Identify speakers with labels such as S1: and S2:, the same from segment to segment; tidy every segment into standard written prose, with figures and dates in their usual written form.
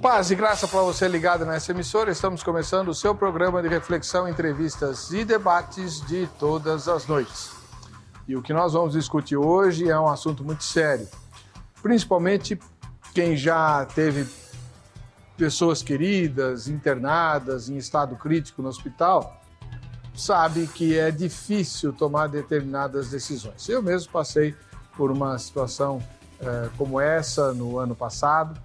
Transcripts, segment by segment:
S1: Paz e graça para você ligado nessa emissora. Estamos começando o seu programa de reflexão, entrevistas e debates de todas as noites. E o que nós vamos discutir hoje é um assunto muito sério. Principalmente quem já teve pessoas queridas internadas em estado crítico no hospital, sabe que é difícil tomar determinadas decisões. Eu mesmo passei por uma situação como essa no ano passado,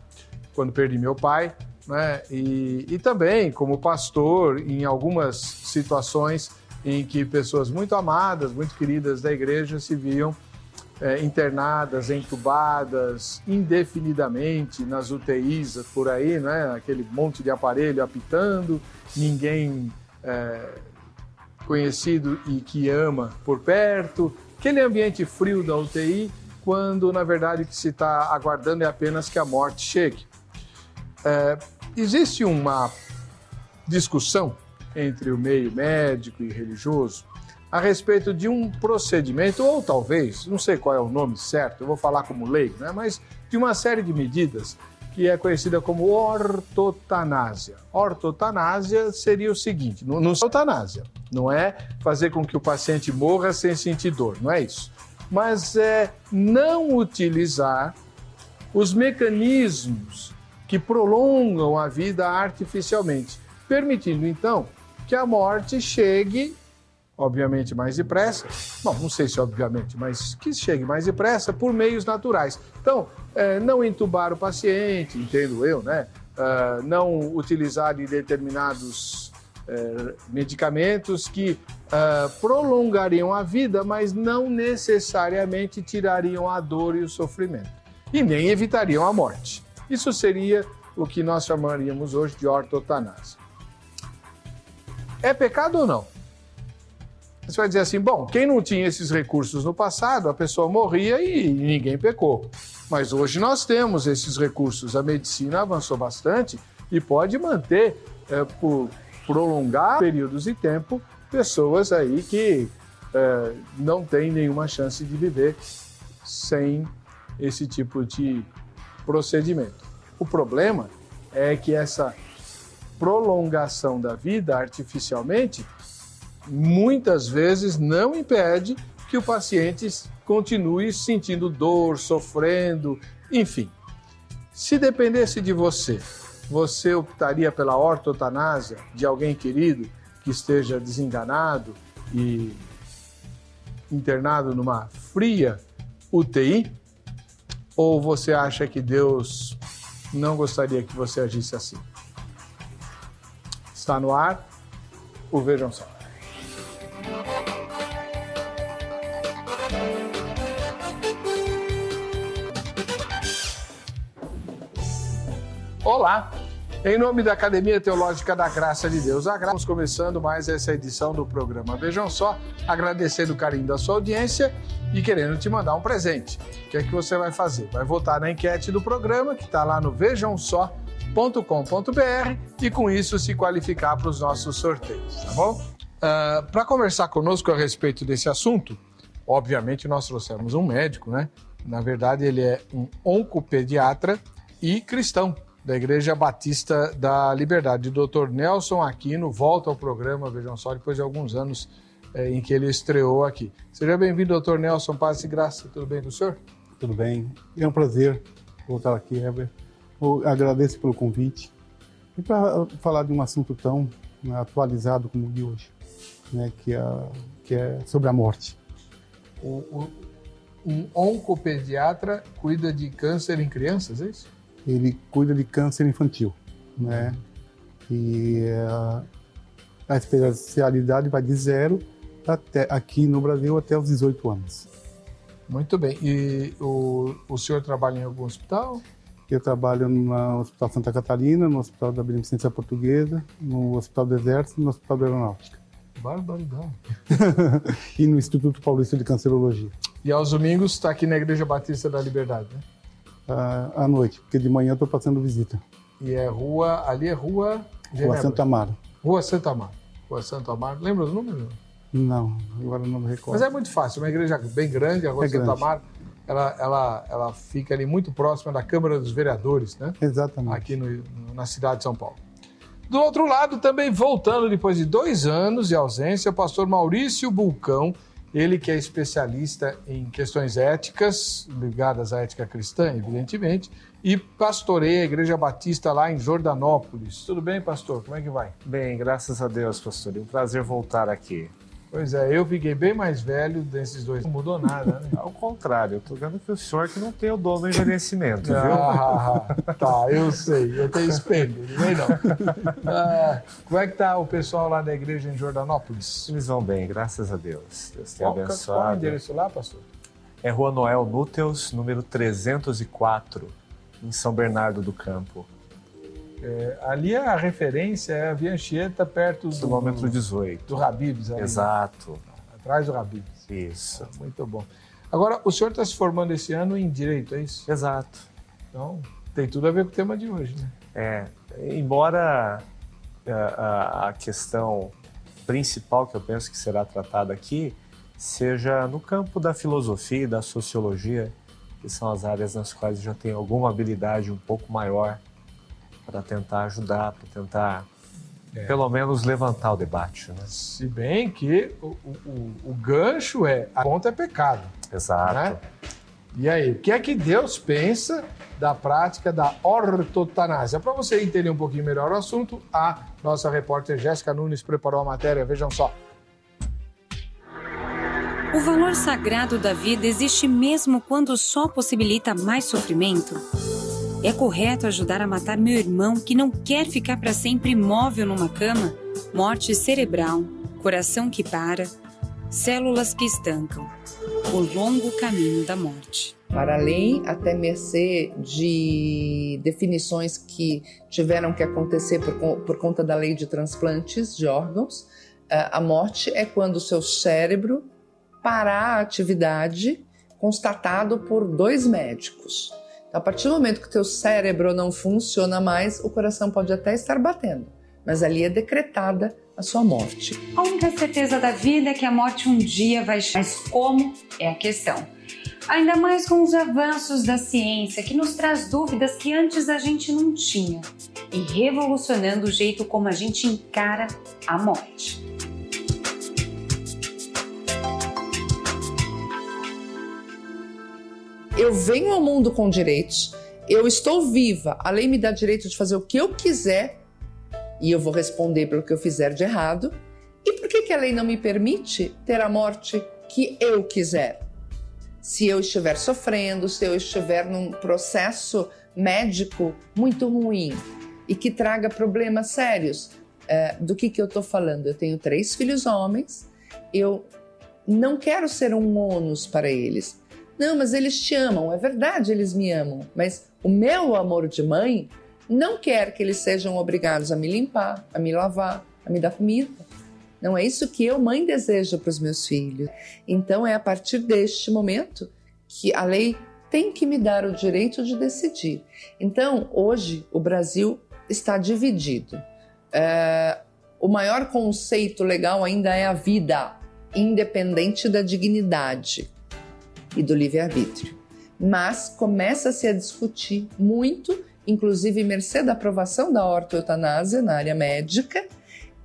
S1: quando perdi meu pai, né? E também como pastor em algumas situações em que pessoas muito amadas, muito queridas da igreja se viam internadas, entubadas indefinidamente nas UTIs por aí, né? Aquele monte de aparelho apitando, ninguém conhecido e que ama por perto, aquele ambiente frio da UTI, quando na verdade o que se está aguardando é apenas que a morte chegue. Existe uma discussão entre o meio médico e religioso a respeito de um procedimento, ou talvez, não sei qual é o nome certo, eu vou falar como leigo, né? Mas de uma série de medidas que é conhecida como ortotanásia. Ortotanásia seria o seguinte, não é eutanásia, não é fazer com que o paciente morra sem sentir dor, não é isso. Mas é não utilizar os mecanismos que prolongam a vida artificialmente, permitindo então que a morte chegue, obviamente mais depressa, bom, não sei se obviamente, mas que chegue mais depressa por meios naturais. Então, não entubar o paciente, entendo eu, né? Não utilizar de determinados medicamentos que prolongariam a vida, mas não necessariamente tirariam a dor e o sofrimento, e nem evitariam a morte. Isso seria o que nós chamaríamos hoje de ortotanásia. É pecado ou não? Você vai dizer assim, bom, quem não tinha esses recursos no passado, a pessoa morria e ninguém pecou. Mas hoje nós temos esses recursos, a medicina avançou bastante e pode manter, por prolongar períodos de tempo, pessoas aí que não têm nenhuma chance de viver sem esse tipo de procedimento. O problema é que essa prolongação da vida artificialmente muitas vezes não impede que o paciente continue sentindo dor, sofrendo, enfim. Se dependesse de você, você optaria pela ortotanásia de alguém querido que esteja desenganado e internado numa fria UTI? Ou você acha que Deus não gostaria que você agisse assim? Está no ar o Vejam Só. Olá! Em nome da Academia Teológica da Graça de Deus, estamos começando mais essa edição do programa Vejam Só, agradecendo o carinho da sua audiência e querendo te mandar um presente. O que é que você vai fazer? Vai votar na enquete do programa, que está lá no vejamsó.com.br e com isso se qualificar para os nossos sorteios, tá bom? Para conversar conosco a respeito desse assunto, obviamente nós trouxemos um médico, né? Na verdade ele é um oncopediatra e cristão da Igreja Batista da Liberdade. O Dr. Nelson Aquino volta ao programa Vejam Só depois de alguns anos em que ele estreou aqui. Seja bem-vindo, Dr. Nelson, paz e graça. Tudo bem com o senhor?
S2: Tudo bem. É um prazer voltar aqui, Heber. Eu agradeço pelo convite. E para falar de um assunto tão atualizado como o de hoje, né, que é sobre a morte.
S1: Um oncopediatra cuida de câncer em crianças, é isso?
S2: Ele cuida de câncer infantil, né? E a especialidade vai de 0 até, aqui no Brasil, até os 18 anos.
S1: Muito bem. E o senhor trabalha em algum hospital?
S2: Eu trabalho no Hospital Santa Catarina, no Hospital da Beneficência Portuguesa, no Hospital do Exército e no Hospital da Aeronáutica.
S1: Barbaridade.
S2: E no Instituto Paulista de Cancerologia.
S1: E aos domingos está aqui na Igreja Batista da Liberdade, né?
S2: À noite, porque de manhã eu estou passando visita.
S1: E ali é Rua Genebra.
S2: Rua Santa Amaro.
S1: Rua Santa Amaro. Rua Santa Amaro. Lembra os números?
S2: Não, agora não me recordo.
S1: Mas é muito fácil, uma igreja bem grande, a Rua Santa Amaro. ela fica ali muito próxima da Câmara dos Vereadores, né?
S2: Exatamente.
S1: Aqui na cidade de São Paulo. Do outro lado, também voltando depois de 2 anos de ausência, o pastor Maurício Bulcão, ele que é especialista em questões éticas, ligadas à ética cristã, evidentemente, e pastoreia a Igreja Batista lá em Jordanópolis. Tudo bem, pastor? Como é que vai?
S3: Bem, graças a Deus, pastor. É um prazer voltar aqui.
S1: Pois é, eu fiquei bem mais velho desses 2. Não mudou nada, né?
S3: Ao contrário, eu tô vendo que o senhor que não tem o dom do envelhecimento, viu?
S1: Tá, eu sei. Eu tenho espelho, não vem não. Como é que tá o pessoal lá da igreja em Jordanópolis?
S3: Eles vão bem, graças a Deus. Deus tem abençoado.
S1: Qual é o endereço lá, pastor?
S3: É Rua Noel Núteus, número 304, em São Bernardo do Campo.
S1: Ali a referência é a Via Anchieta, perto do
S3: quilômetro 18.
S1: Do Habib's. Ali,
S3: exato.
S1: Né? Atrás do Habib's.
S3: Isso.
S1: Muito bom. Agora, o senhor está se formando esse ano em Direito, é isso?
S3: Exato.
S1: Então, tem tudo a ver com o tema de hoje, né?
S3: Embora a questão principal que eu penso que será tratada aqui seja no campo da filosofia e da sociologia, que são as áreas nas quais eu já tenho alguma habilidade um pouco maior para tentar ajudar, para tentar, pelo menos, levantar o debate. Né?
S1: Se bem que o gancho a conta é pecado.
S3: Exato.
S1: Né? E aí, o que é que Deus pensa da prática da ortotanásia? Para você entender um pouquinho melhor o assunto, a nossa repórter Jéssica Nunes preparou a matéria, vejam só.
S4: O valor sagrado da vida existe mesmo quando só possibilita mais sofrimento? É correto ajudar a matar meu irmão que não quer ficar para sempre imóvel numa cama? Morte cerebral, coração que para, células que estancam. O longo caminho da morte.
S5: Para além, até mercê de definições que tiveram que acontecer por conta da lei de transplantes de órgãos, a morte é quando o seu cérebro parar a atividade, constatado por 2 médicos. Então, a partir do momento que o teu cérebro não funciona mais, o coração pode até estar batendo, mas ali é decretada a sua morte.
S4: A única certeza da vida é que a morte um dia vai chegar. Mas como é a questão? Ainda mais com os avanços da ciência, que nos traz dúvidas que antes a gente não tinha, e revolucionando o jeito como a gente encara a morte.
S5: Eu venho ao mundo com direitos, eu estou viva, a lei me dá direito de fazer o que eu quiser e eu vou responder pelo que eu fizer de errado. E por que a lei não me permite ter a morte que eu quiser? Se eu estiver sofrendo, se eu estiver num processo médico muito ruim e que traga problemas sérios, do que eu estou falando? Eu tenho 3 filhos homens, eu não quero ser um ônus para eles. Não, mas eles te amam. É verdade, eles me amam. Mas o meu amor de mãe não quer que eles sejam obrigados a me limpar, a me lavar, a me dar comida. Não é isso que eu, mãe, desejo para os meus filhos. Então, é a partir deste momento que a lei tem que me dar o direito de decidir. Então, hoje, o Brasil está dividido. O maior conceito legal ainda é a vida, independente da dignidade e do livre-arbítrio. Mas começa-se a discutir muito, inclusive mercê da aprovação da ortoeutanásia na área médica,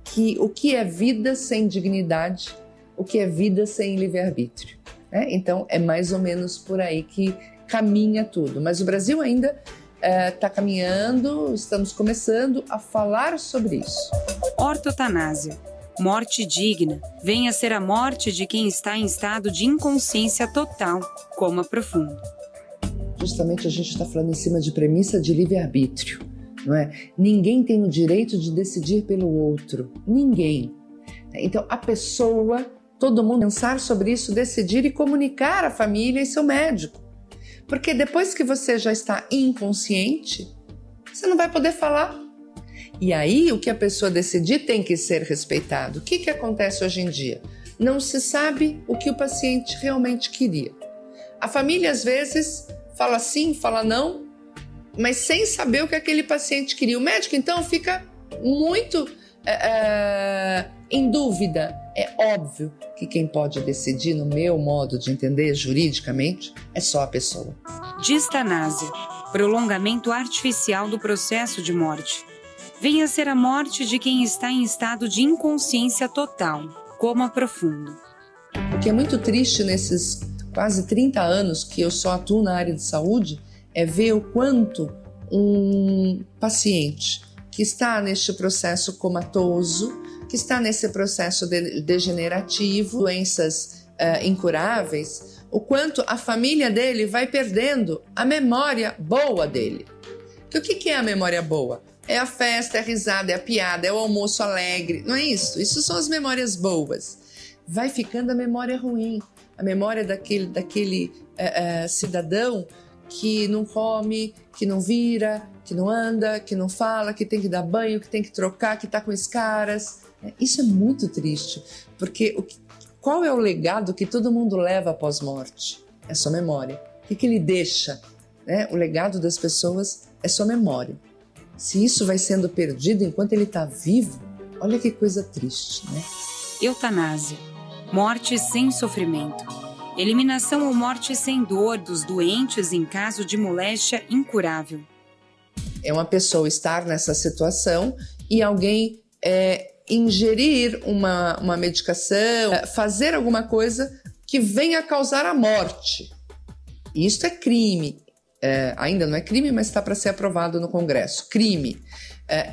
S5: que o que é vida sem dignidade, o que é vida sem livre-arbítrio. Né? Então é mais ou menos por aí que caminha tudo. Mas o Brasil ainda está caminhando, estamos começando a falar sobre isso.
S4: Ortotanásia. Morte digna, venha ser a morte de quem está em estado de inconsciência total, coma profundo.
S5: Justamente a gente está falando em cima de premissa de livre-arbítrio, não é? Ninguém tem o direito de decidir pelo outro, ninguém. Então a pessoa, todo mundo pensar sobre isso, decidir e comunicar à família e seu médico. Porque depois que você já está inconsciente, você não vai poder falar. E aí, o que a pessoa decidir tem que ser respeitado. O que acontece hoje em dia? Não se sabe o que o paciente realmente queria. A família, às vezes, fala sim, fala não, mas sem saber o que aquele paciente queria. O médico, então, fica muito em dúvida. É óbvio que quem pode decidir, no meu modo de entender juridicamente, é só a pessoa.
S4: Distanásia, prolongamento artificial do processo de morte. Vem a ser a morte de quem está em estado de inconsciência total, coma profundo.
S5: O que é muito triste nesses quase 30 anos que eu só atuo na área de saúde é ver o quanto um paciente que está neste processo comatoso, que está nesse processo degenerativo, doenças incuráveis, o quanto a família dele vai perdendo a memória boa dele. Porque o que é a memória boa? É a festa, é a risada, é a piada, é o almoço alegre, não é isso? Isso são as memórias boas. Vai ficando a memória ruim, a memória daquele cidadão que não come, que não vira, que não anda, que não fala, que tem que dar banho, que tem que trocar, que está com escaras. Isso é muito triste, porque qual é o legado que todo mundo leva após morte? É sua memória. O que ele deixa? O legado das pessoas é sua memória. Se isso vai sendo perdido enquanto ele está vivo, olha que coisa triste, né?
S4: Eutanásia. Morte sem sofrimento. Eliminação ou morte sem dor dos doentes em caso de moléstia incurável.
S5: É uma pessoa estar nessa situação e alguém ingerir uma medicação, fazer alguma coisa que venha causar a morte. Isso é crime. Ainda não é crime, mas está para ser aprovado no Congresso. Crime.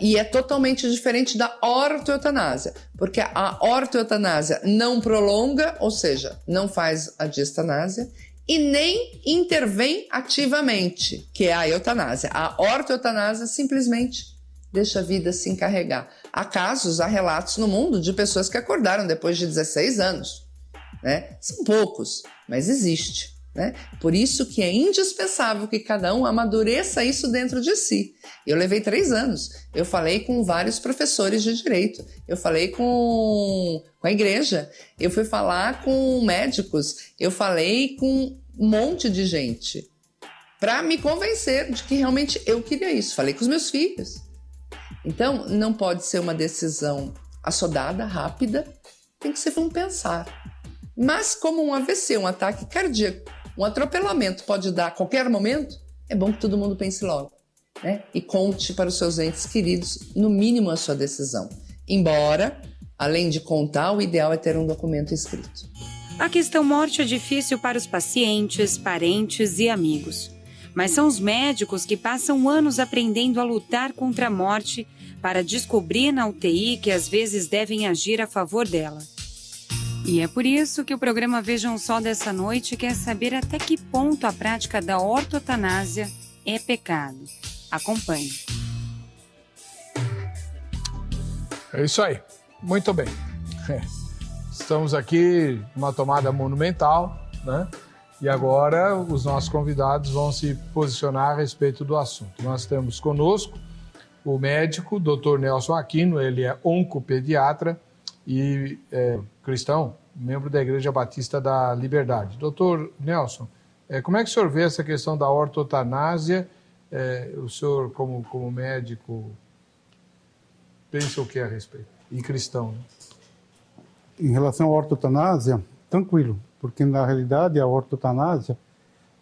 S5: E é totalmente diferente da ortoeutanásia, porque a ortoeutanásia não prolonga, ou seja, não faz a distanásia, e nem intervém ativamente, que é a eutanásia. A ortoeutanásia simplesmente deixa a vida se encarregar. Há casos, há relatos no mundo de pessoas que acordaram depois de 16 anos. Né? São poucos, mas existe. Né? Por isso que é indispensável que cada um amadureça isso dentro de si. Eu levei 3 anos. Eu falei com vários professores de direito. Eu falei com a igreja. Eu fui falar com médicos. Eu falei com um monte de gente para me convencer de que realmente eu queria isso. Falei com os meus filhos. Então, não pode ser uma decisão assodada, rápida. Tem que ser um pensar. Mas como um AVC, um ataque cardíaco, um atropelamento pode dar a qualquer momento, é bom que todo mundo pense logo, né? E conte para os seus entes queridos, no mínimo, a sua decisão. Embora, além de contar, o ideal é ter um documento escrito.
S4: A questão morte é difícil para os pacientes, parentes e amigos. Mas são os médicos que passam anos aprendendo a lutar contra a morte para descobrir na UTI que às vezes devem agir a favor dela. E é por isso que o programa Vejam Só dessa noite quer saber até que ponto a prática da ortoeutanásia é pecado. Acompanhe.
S1: É isso aí. Muito bem. Estamos aqui numa tomada monumental, né? E agora os nossos convidados vão se posicionar a respeito do assunto. Nós temos conosco o médico Dr. Nelson Aquino, ele é oncopediatra e cristão, membro da Igreja Batista da Liberdade. Doutor Nelson, como é que o senhor vê essa questão da ortoeutanásia? O senhor, como médico, pensa o que a respeito? E cristão, né?
S2: Em relação à ortoeutanásia, tranquilo, porque na realidade a ortoeutanásia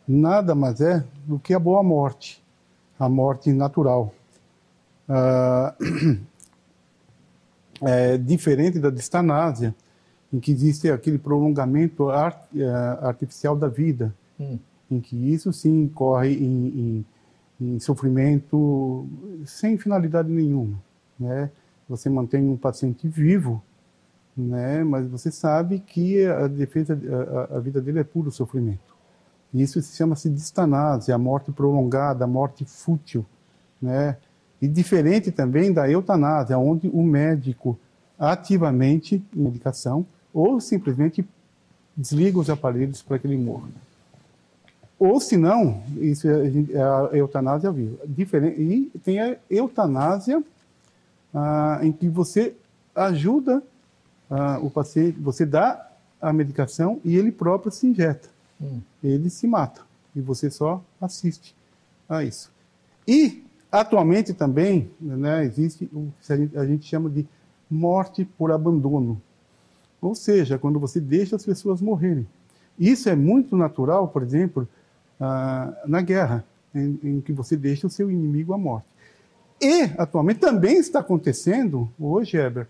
S2: nada mais é do que a boa morte, a morte natural. É diferente da distanásia, em que existe aquele prolongamento artificial da vida, em que isso sim corre em sofrimento sem finalidade nenhuma, né? Você mantém um paciente vivo, né? Mas você sabe que a vida dele é puro sofrimento. Isso chama-se distanásia, a morte prolongada, a morte fútil, né? E diferente também da eutanásia, onde o médico ativamente medicação ou simplesmente desliga os aparelhos para que ele morra. Ou se não, isso é a eutanásia viva. E tem a eutanásia em que você ajuda o paciente, você dá a medicação e ele próprio se injeta. Ele se mata e você só assiste a isso. E atualmente também, né, existe o que a gente chama de morte por abandono. Ou seja, quando você deixa as pessoas morrerem. Isso é muito natural, por exemplo, na guerra, em que você deixa o seu inimigo à morte. E, atualmente, também está acontecendo, hoje, Heber,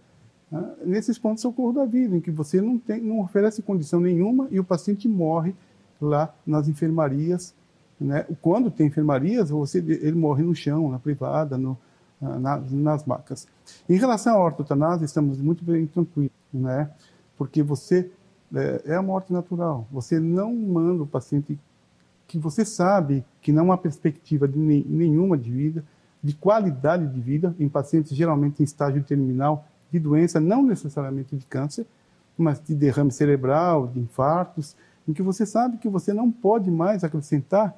S2: nesses pontos de socorro da vida, em que você não oferece condição nenhuma e o paciente morre lá nas enfermarias, né? Quando tem enfermarias, ele morre no chão, na privada, nas macas. Em relação à ortotanásia, estamos muito bem tranquilos, né? Porque é a morte natural. Você não manda o paciente que você sabe que não há perspectiva nenhuma de vida, de qualidade de vida, em pacientes geralmente em estágio terminal de doença, não necessariamente de câncer, mas de derrame cerebral, de infartos, em que você sabe que você não pode mais acrescentar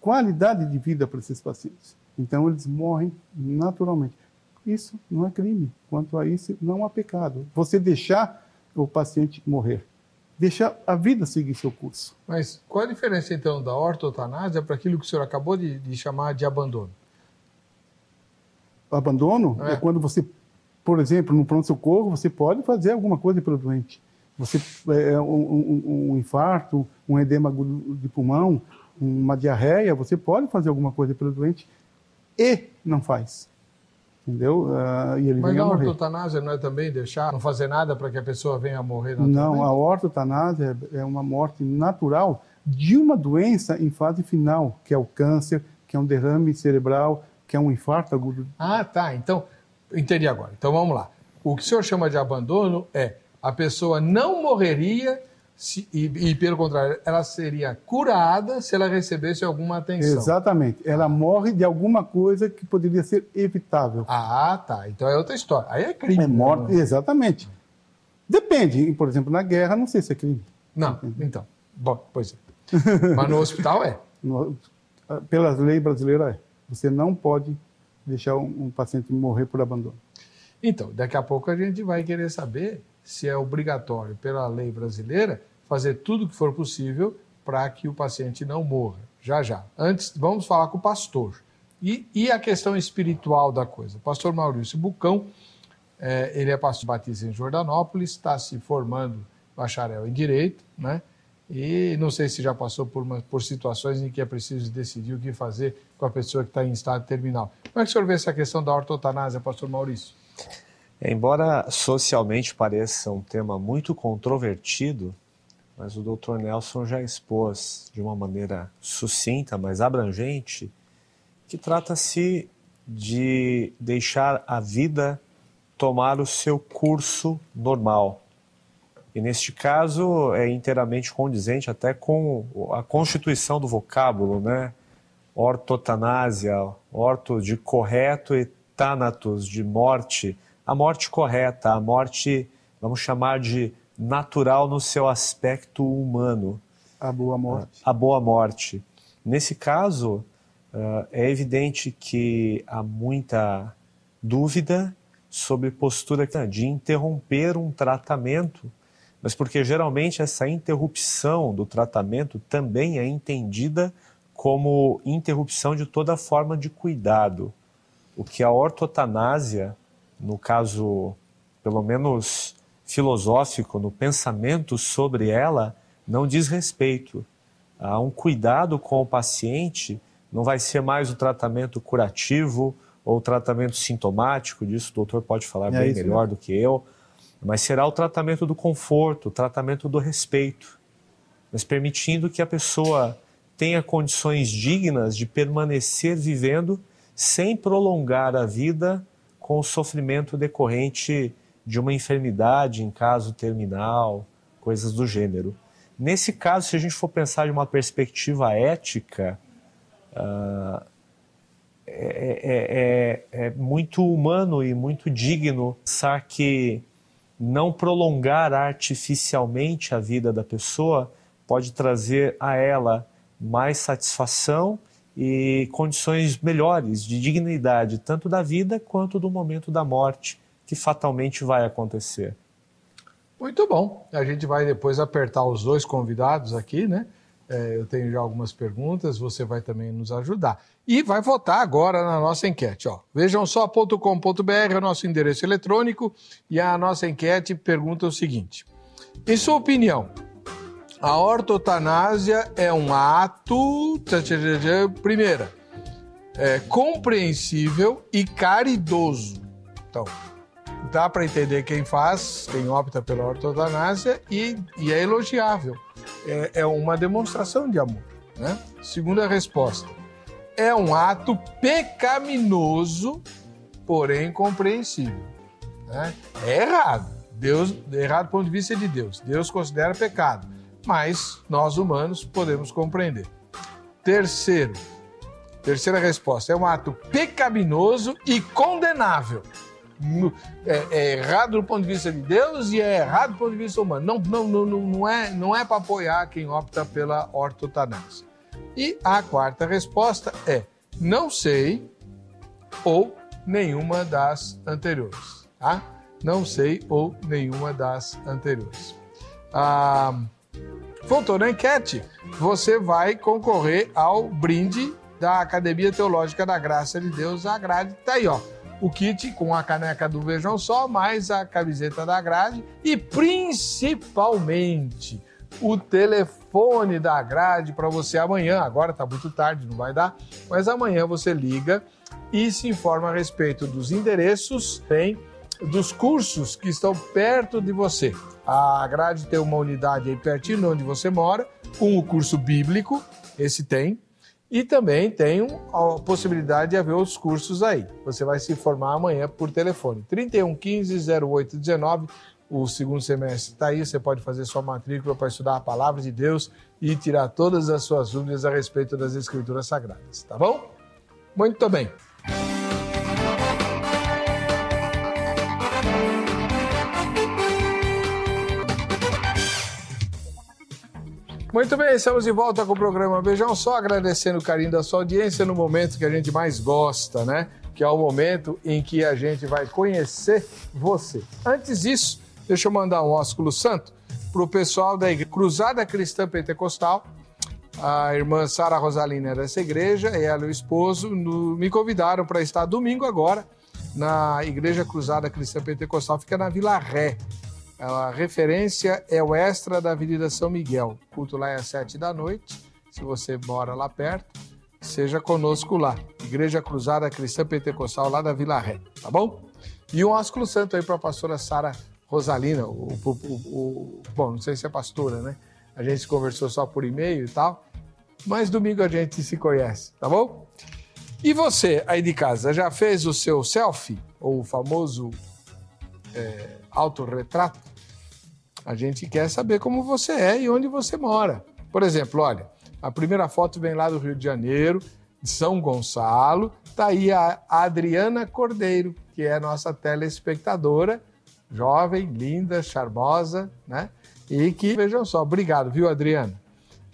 S2: qualidade de vida para esses pacientes. Então, eles morrem naturalmente. Isso não é crime. Quanto a isso, não há pecado. Você deixar o paciente morrer. Deixar a vida seguir seu curso.
S1: Mas qual a diferença, então, da ortotanásia para aquilo que o senhor acabou de chamar de abandono?
S2: Abandono é quando você, por exemplo, no pronto-socorro, você pode fazer alguma coisa pelo doente. Um infarto, um edema de pulmão, uma diarreia, você pode fazer alguma coisa pelo doente e não faz. Entendeu? E ele
S1: Mas
S2: vem a morrer.
S1: a ortotanásia não é também deixar, não fazer nada para que a pessoa venha a morrer naturalmente?
S2: Não, a ortotanásia é uma morte natural de uma doença em fase final, que é o câncer, que é um derrame cerebral, que é um infarto agudo.
S1: Ah, tá. Então, entendi agora. Então, vamos lá. O que o senhor chama de abandono é a pessoa não morreria e, pelo contrário, ela seria curada se ela recebesse alguma atenção.
S2: Exatamente. Ela morre de alguma coisa que poderia ser evitável.
S1: Ah, tá. Então é outra história. Aí é crime.
S2: É morte, exatamente. Depende. Por exemplo, na guerra, não sei se é crime.
S1: Não, então. Bom, pois é. Mas no hospital é.
S2: Pela lei brasileira é. Você não pode deixar um paciente morrer por abandono.
S1: Então, daqui a pouco a gente vai querer saber se é obrigatório, pela lei brasileira, fazer tudo o que for possível para que o paciente não morra. Já, já. Antes, vamos falar com o pastor. E a questão espiritual da coisa. O pastor Maurício Bucão, ele é pastor batista em Jordanópolis, está se formando bacharel em Direito, né? E não sei se já passou por situações em que é preciso decidir o que fazer com a pessoa que está em estado terminal. Como é que o senhor vê essa questão da ortotanásia, pastor Maurício?
S3: Embora socialmente pareça um tema muito controvertido, mas o Dr. Nelson já expôs de uma maneira sucinta, mas abrangente, que trata-se de deixar a vida tomar o seu curso normal. E neste caso é inteiramente condizente até com a constituição do vocábulo, né? Ortotanásia, orto de correto e thanatos de morte. A morte correta, a morte, vamos chamar de natural no seu aspecto humano.
S2: A boa morte.
S3: A boa morte. Nesse caso, é evidente que há muita dúvida sobre postura de interromper um tratamento, mas porque geralmente essa interrupção do tratamento também é entendida como interrupção de toda forma de cuidado. O que a ortotanásia, no caso, pelo menos filosófico, no pensamento sobre ela, não diz respeito. Há um cuidado com o paciente, não vai ser mais o tratamento curativo ou o tratamento sintomático, disso o doutor pode falar bem melhor do que eu, mas será o tratamento do conforto, o tratamento do respeito, mas permitindo que a pessoa tenha condições dignas de permanecer vivendo sem prolongar a vida com o sofrimento decorrente de uma enfermidade em caso terminal, coisas do gênero. Nesse caso, se a gente for pensar de uma perspectiva ética, é muito humano e muito digno pensar que não prolongar artificialmente a vida da pessoa pode trazer a ela mais satisfação e condições melhores de dignidade, tanto da vida quanto do momento da morte, que fatalmente vai acontecer.
S1: Muito bom. A gente vai depois apertar os dois convidados aqui, né? Eu tenho já algumas perguntas, você vai também nos ajudar. E vai votar agora na nossa enquete. Ó. Vejamsó.com.br é o nosso endereço eletrônico e a nossa enquete pergunta o seguinte. Em sua opinião, a ortotanásia é um ato, primeira, compreensível e caridoso. Então, dá para entender quem faz, quem opta pela ortotanásia e é elogiável. É uma demonstração de amor. Né? Segunda resposta, é um ato pecaminoso, porém compreensível. Né? É errado. Errado do ponto de vista de Deus. Deus considera pecado, mas nós humanos podemos compreender. Terceira resposta, é um ato pecaminoso e condenável. É errado do ponto de vista de Deus e é errado do ponto de vista humano. Não é para apoiar quem opta pela ortotanásia. E a quarta resposta é não sei ou nenhuma das anteriores. Tá? Não sei ou nenhuma das anteriores. Votou na enquete, você vai concorrer ao brinde da Academia Teológica da Graça de Deus, a grade. Tá aí, ó. O kit com a caneca do Vejam Só, mais a camiseta da grade e principalmente o telefone da grade para você amanhã. Agora tá muito tarde, não vai dar, mas amanhã você liga e se informa a respeito dos endereços, dos cursos que estão perto de você. A grade tem uma unidade aí pertinho de onde você mora, com o curso bíblico, esse tem. E também tem a possibilidade de haver outros cursos aí. Você vai se informar amanhã por telefone. 3115-0819, o segundo semestre está aí. Você pode fazer sua matrícula para estudar a Palavra de Deus e tirar todas as suas dúvidas a respeito das Escrituras Sagradas. Tá bom? Muito bem. Muito bem, estamos de volta com o programa Vejam Só, agradecendo o carinho da sua audiência no momento que a gente mais gosta, né? Que é o momento em que a gente vai conhecer você. Antes disso, deixa eu mandar um ósculo santo para o pessoal da Igreja Cruzada Cristã Pentecostal. A irmã Sara Rosalina é dessa igreja, ela e o esposo me convidaram para estar domingo agora na Igreja Cruzada Cristã Pentecostal, fica na Vila Ré. A referência é o Extra da Avenida São Miguel. O culto lá é às 19h. Se você mora lá perto, seja conosco lá. Igreja Cruzada Cristã Pentecostal, lá da Vila Ré, tá bom? E um ósculo santo aí para a pastora Sara Rosalina. Bom, não sei se é pastora, né? A gente conversou só por e-mail e tal, mas domingo a gente se conhece, tá bom? E você aí de casa, já fez o seu selfie? Ou o famoso autorretrato? A gente quer saber como você é e onde você mora. Por exemplo, olha, a primeira foto vem lá do Rio de Janeiro, de São Gonçalo. Tá aí a Adriana Cordeiro, que é a nossa telespectadora, jovem, linda, charmosa, né? E que, vejam só, obrigado, viu, Adriana?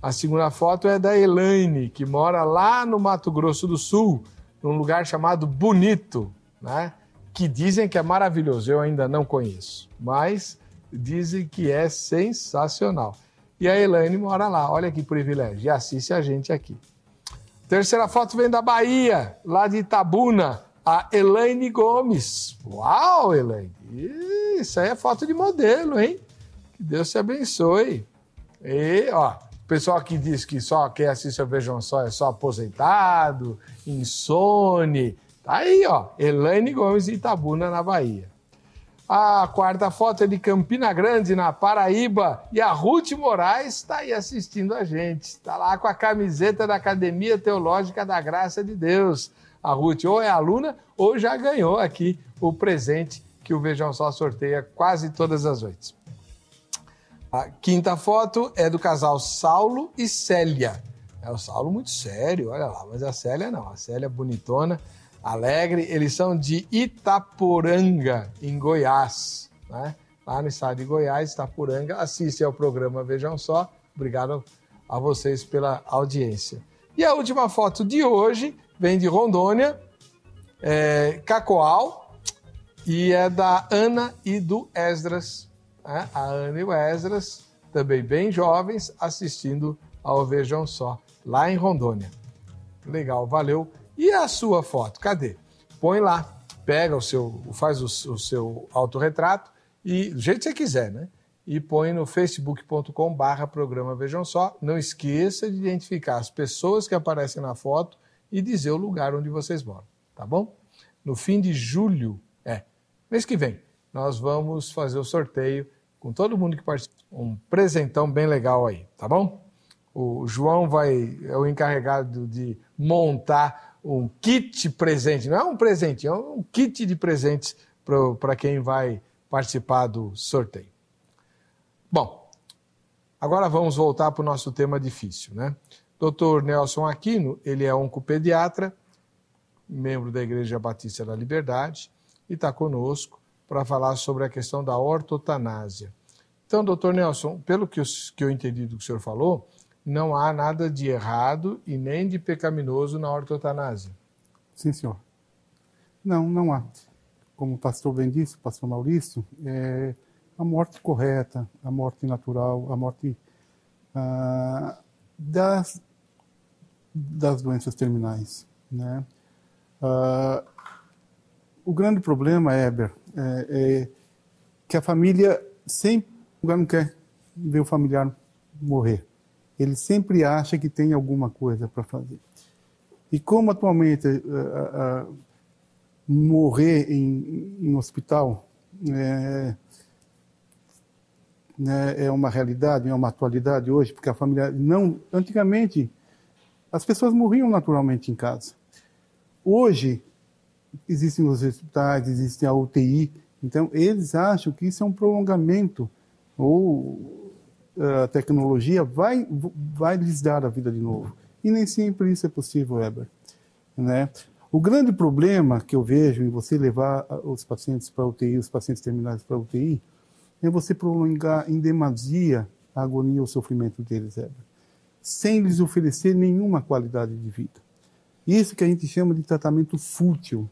S1: A segunda foto é da Elaine, que mora lá no Mato Grosso do Sul, num lugar chamado Bonito, né? Que dizem que é maravilhoso, eu ainda não conheço, mas dizem que é sensacional. E a Elaine mora lá, olha que privilégio, e assiste a gente aqui. Terceira foto vem da Bahia, lá de Itabuna, a Elaine Gomes. Uau, Elaine, isso aí é foto de modelo, hein? Que Deus te abençoe. E, ó, o pessoal que diz que só quem assiste ao Vejam Só é só aposentado, insone. Tá aí, ó, Elaine Gomes de Itabuna, na Bahia. A quarta foto é de Campina Grande, na Paraíba, e a Ruth Moraes está aí assistindo a gente. Está lá com a camiseta da Academia Teológica da Graça de Deus. A Ruth ou é aluna ou já ganhou aqui o presente que o Vejam Só sorteia quase todas as noites. A quinta foto é do casal Saulo e Célia. É o Saulo muito sério, olha lá, mas a Célia não. A Célia é bonitona, alegre. Eles são de Itaporanga, em Goiás, né? Lá no estado de Goiás, Itaporanga. Assiste ao programa Vejam Só. Obrigado a vocês pela audiência. E a última foto de hoje vem de Rondônia, Cacoal, e é da Ana e do Esdras. Né? A Ana e o Esdras, também bem jovens, assistindo ao Vejam Só, lá em Rondônia. Legal, valeu. E a sua foto? Cadê? Põe lá, pega faz o seu autorretrato e do jeito que você quiser, né? E põe no facebook.com/programa Vejam Só. Não esqueça de identificar as pessoas que aparecem na foto e dizer o lugar onde vocês moram, tá bom? No fim de julho, mês que vem, nós vamos fazer o sorteio com todo mundo que participa. Um presentão bem legal aí, tá bom? O João é o encarregado de montar um kit presente. Não é um presente, é um kit de presentes para quem vai participar do sorteio. Bom, agora vamos voltar para o nosso tema difícil, né? Dr. Nelson Aquino, ele é oncopediatra, membro da Igreja Batista da Liberdade, e está conosco para falar sobre a questão da ortotanásia. Então, doutor Nelson, pelo que eu entendi do que o senhor falou, não há nada de errado e nem de pecaminoso na ortotanásia.
S2: Sim, senhor. Não há. Como o pastor bem disse, o pastor Maurício, a morte correta, a morte natural, a morte das doenças terminais, né? O grande problema, Heber, é que a família sempre não quer ver o familiar morrer. Ele sempre acha que tem alguma coisa para fazer. E como atualmente morrer em hospital é uma realidade, é uma atualidade hoje, porque a família não... Antigamente, as pessoas morriam naturalmente em casa. Hoje, existem os hospitais, existe a UTI, então eles acham que isso é um prolongamento, ou a tecnologia vai lhes dar a vida de novo. E nem sempre isso é possível, Heber, né? O grande problema que eu vejo em você levar os pacientes para a UTI, os pacientes terminais para a UTI, é você prolongar em demasia a agonia e o sofrimento deles, Heber, sem lhes oferecer nenhuma qualidade de vida. Isso que a gente chama de tratamento fútil.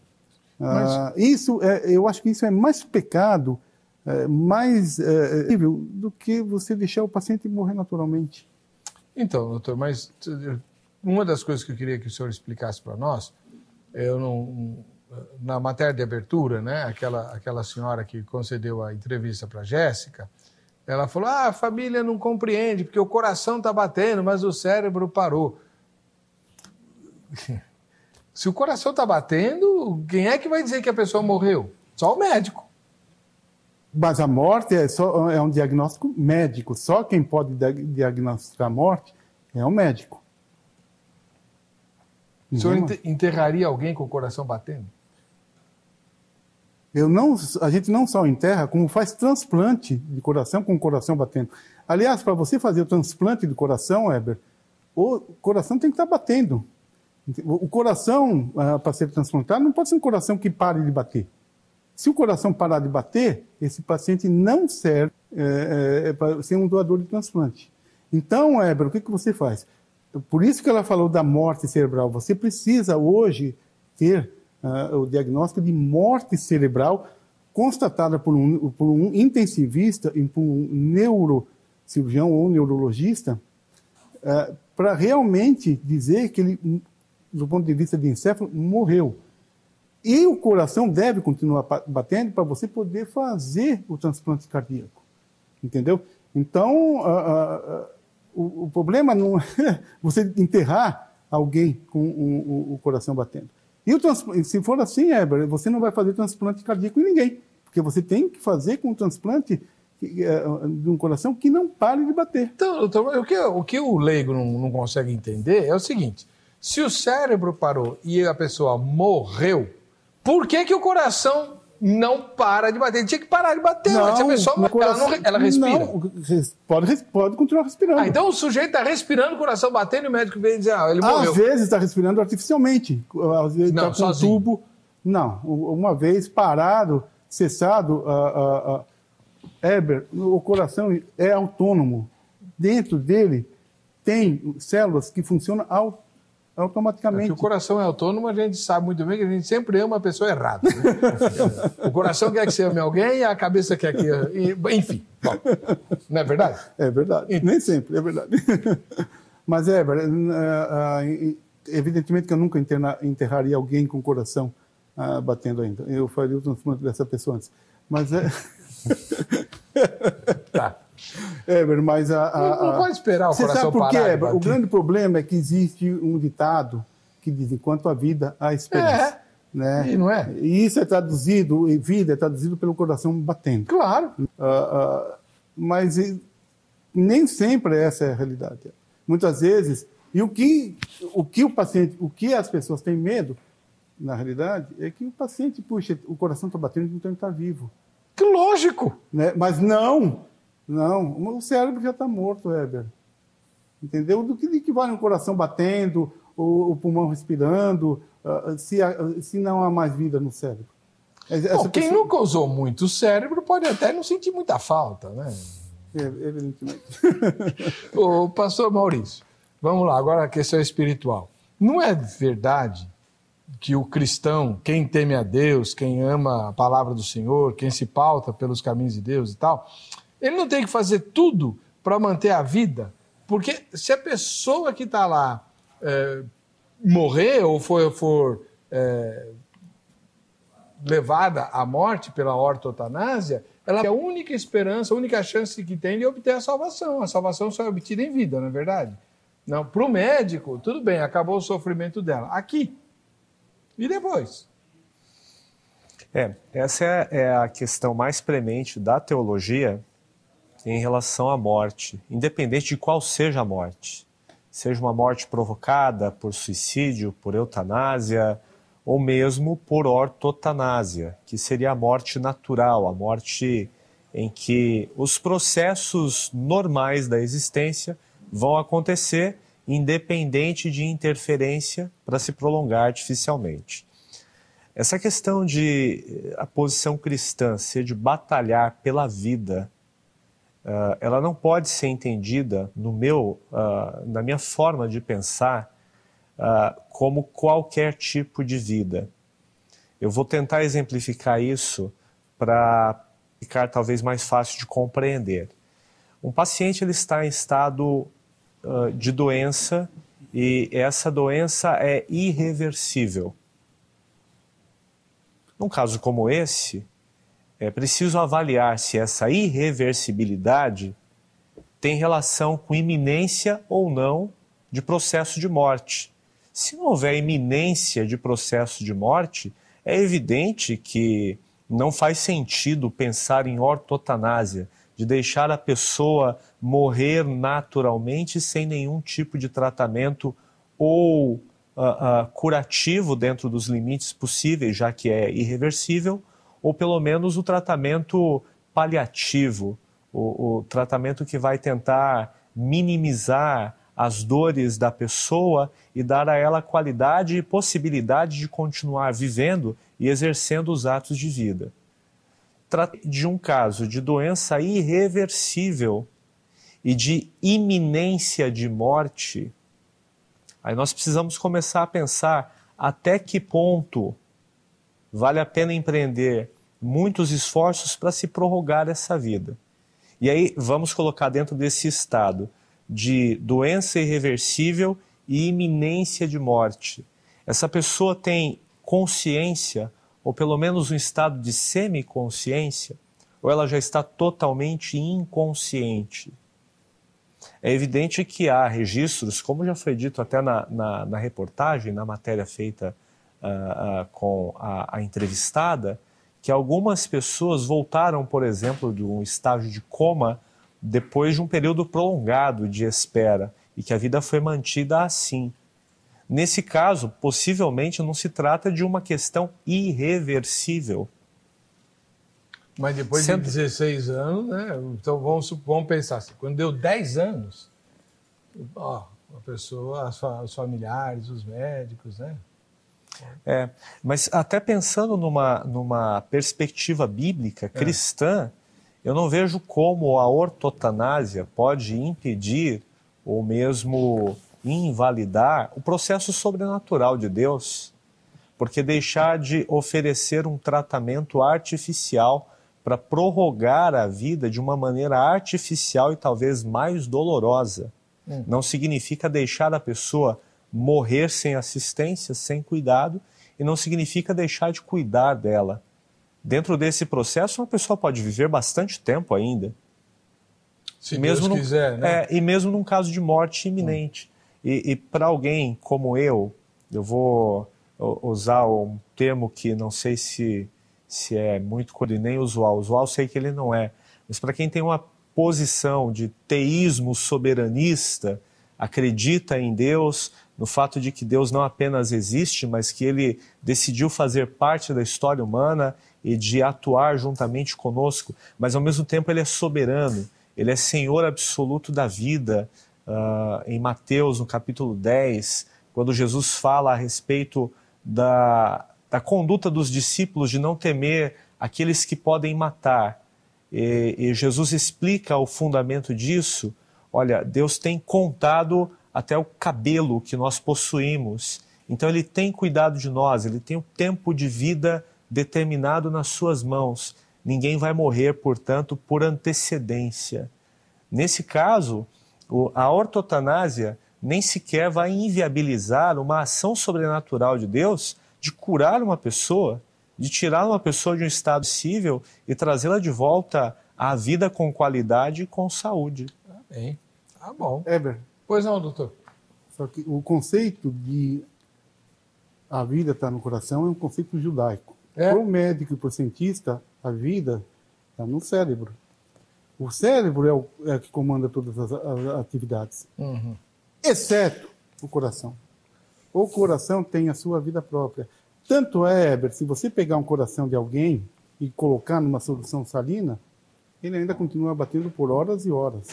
S2: Eu acho que isso é mais pecado, mais do que você deixar o paciente morrer naturalmente.
S1: Então, doutor, mas uma das coisas que eu queria que o senhor explicasse para nós, na matéria de abertura, né, aquela senhora que concedeu a entrevista para a Jéssica, ela falou, a família não compreende, porque o coração está batendo, mas o cérebro parou. Se o coração está batendo, quem é que vai dizer que a pessoa morreu? Só o médico.
S2: Mas a morte é um diagnóstico médico. Só quem pode diagnosticar a morte é o médico.
S1: O senhor enterraria alguém com o coração batendo?
S2: A gente não só enterra, como faz transplante de coração com o coração batendo. Aliás, para você fazer o transplante do coração, Heber, o coração tem que estar batendo. O coração, para ser transplantado, não pode ser um coração que pare de bater. Se o coração parar de bater, esse paciente não serve para ser um doador de transplante. Então, Heber, o que você faz? Por isso que ela falou da morte cerebral. Você precisa hoje ter o diagnóstico de morte cerebral constatada por um intensivista e por um neurocirurgião ou neurologista para realmente dizer que ele, do ponto de vista de encéfalo, morreu. E o coração deve continuar batendo para você poder fazer o transplante cardíaco. Entendeu? Então, o problema não é você enterrar alguém com o coração batendo. E se for assim, Heber, você não vai fazer transplante cardíaco em ninguém, porque você tem que fazer com um transplante de um coração que não pare de bater.
S1: Então, doutor, o que o leigo não consegue entender é o seguinte, se o cérebro parou e a pessoa morreu, por que o coração não para de bater? Ele tinha que parar de bater, mas se a pessoa ela respira.
S2: Não, pode continuar respirando.
S1: Então o sujeito está respirando, o coração batendo e o médico vem dizer, ele morreu.
S2: Às vezes está respirando artificialmente. Às vezes está com um tubo. Não, uma vez parado, cessado, Heber, o coração é autônomo. Dentro dele tem células que funcionam automaticamente.
S1: O coração é autônomo, a gente sabe muito bem que a gente sempre ama a pessoa errada. Né? O coração quer que você ame alguém e a cabeça quer que... Enfim, bom, não é verdade?
S2: É verdade, nem sempre, é verdade. Mas, Heber, evidentemente que eu nunca enterraria alguém com o coração batendo ainda. Eu faria o transplante dessa pessoa antes. Mas
S1: Tá.
S2: Éber, mas
S1: não pode esperar o
S2: Você
S1: coração
S2: sabe por quê,
S1: parar de
S2: Éber? O
S1: bater.
S2: grande problema é que existe um ditado que diz: enquanto há vida, há esperança. Né?
S1: E não é?
S2: E isso é traduzido, e vida é traduzido pelo coração batendo.
S1: Claro.
S2: Mas nem sempre essa é a realidade. Muitas vezes, e o que o paciente, o que as pessoas têm medo, na realidade, é que o paciente, puxa, o coração está batendo, então ele está vivo.
S1: Que lógico.
S2: Né? Mas não, o cérebro já está morto, Éber. Entendeu? Do que vale um coração batendo, o pulmão respirando, se não há mais vida no cérebro?
S1: Bom, quem nunca usou muito o cérebro pode até não sentir muita falta, né?
S2: Evidentemente.
S1: Ô, pastor Maurício, vamos lá, agora a questão espiritual. Não é verdade que o cristão, quem teme a Deus, quem ama a palavra do Senhor, quem se pauta pelos caminhos de Deus e tal, ele não tem que fazer tudo para manter a vida? Porque se a pessoa que está lá morrer ou for levada à morte pela ortotanásia, ela é a única esperança, a única chance que tem de obter a salvação. A salvação só é obtida em vida, não é verdade? Não, para o médico, tudo bem, acabou o sofrimento dela. Aqui. E depois?
S3: Essa é a questão mais premente da teologia em relação à morte, independente de qual seja a morte. Seja uma morte provocada por suicídio, por eutanásia, ou mesmo por ortotanásia, que seria a morte natural, a morte em que os processos normais da existência vão acontecer independente de interferência para se prolongar artificialmente. Essa questão de a posição cristã ser de batalhar pela vida, ela não pode ser entendida na minha forma de pensar como qualquer tipo de vida. Eu vou tentar exemplificar isso para ficar talvez mais fácil de compreender. Um paciente ele está em estado de doença e essa doença é irreversível. Num caso como esse, é preciso avaliar se essa irreversibilidade tem relação com iminência ou não de processo de morte. Se não houver iminência de processo de morte, é evidente que não faz sentido pensar em ortotanásia, de deixar a pessoa morrer naturalmente sem nenhum tipo de tratamento ou curativo dentro dos limites possíveis, já que é irreversível, ou pelo menos o tratamento paliativo, o tratamento que vai tentar minimizar as dores da pessoa e dar a ela qualidade e possibilidade de continuar vivendo e exercendo os atos de vida. Trata de um caso de doença irreversível e de iminência de morte. Aí nós precisamos começar a pensar até que ponto vale a pena empreender muitos esforços para se prorrogar essa vida. E aí vamos colocar dentro desse estado de doença irreversível e iminência de morte. Essa pessoa tem consciência, ou pelo menos um estado de semiconsciência, ou ela já está totalmente inconsciente? É evidente que há registros, como já foi dito até na reportagem, na matéria feita com a entrevistada, que algumas pessoas voltaram, por exemplo, de um estágio de coma depois de um período prolongado de espera e que a vida foi mantida assim. Nesse caso, possivelmente não se trata de uma questão irreversível.
S1: Mas depois de 16 anos, né? Então vamos pensar assim, quando deu 10 anos, a pessoa, os familiares, os médicos, né?
S3: Mas até pensando numa perspectiva bíblica cristã, eu não vejo como a ortotanásia pode impedir ou mesmo invalidar o processo sobrenatural de Deus, porque deixar de oferecer um tratamento artificial para prorrogar a vida de uma maneira artificial e talvez mais dolorosa não significa deixar a pessoa morrer sem assistência, sem cuidado, e não significa deixar de cuidar dela. Dentro desse processo, uma pessoa pode viver bastante tempo ainda.
S1: Se mesmo Deus quiser, né?
S3: E mesmo num caso de morte iminente. E para alguém como eu vou usar um termo que não sei se é muito nem usual. Usual sei que ele não é. Mas para quem tem uma posição de teísmo soberanista, acredita em Deus, no fato de que Deus não apenas existe, mas que Ele decidiu fazer parte da história humana e de atuar juntamente conosco, mas ao mesmo tempo Ele é soberano, Ele é Senhor absoluto da vida. Em Mateus, no capítulo 10, quando Jesus fala a respeito da conduta dos discípulos de não temer aqueles que podem matar, e Jesus explica o fundamento disso. Olha, Deus tem contado até o cabelo que nós possuímos. Então Ele tem cuidado de nós, Ele tem o tempo de vida determinado nas suas mãos. Ninguém vai morrer, portanto, por antecedência. Nesse caso, a ortotanásia nem sequer vai inviabilizar uma ação sobrenatural de Deus de curar uma pessoa, de tirar uma pessoa de um estado cível e trazê-la de volta à vida com qualidade e com saúde.
S1: Bem, tá bom.
S2: Heber.
S1: Pois não, doutor.
S2: Só que o conceito de a vida está no coração é um conceito judaico. Para o médico e para o cientista, a vida está no cérebro. O cérebro é o que comanda todas as atividades, exceto o coração. O coração tem a sua vida própria. Tanto é, Heber, se você pegar um coração de alguém e colocar numa solução salina, ele ainda continua batendo por horas e horas.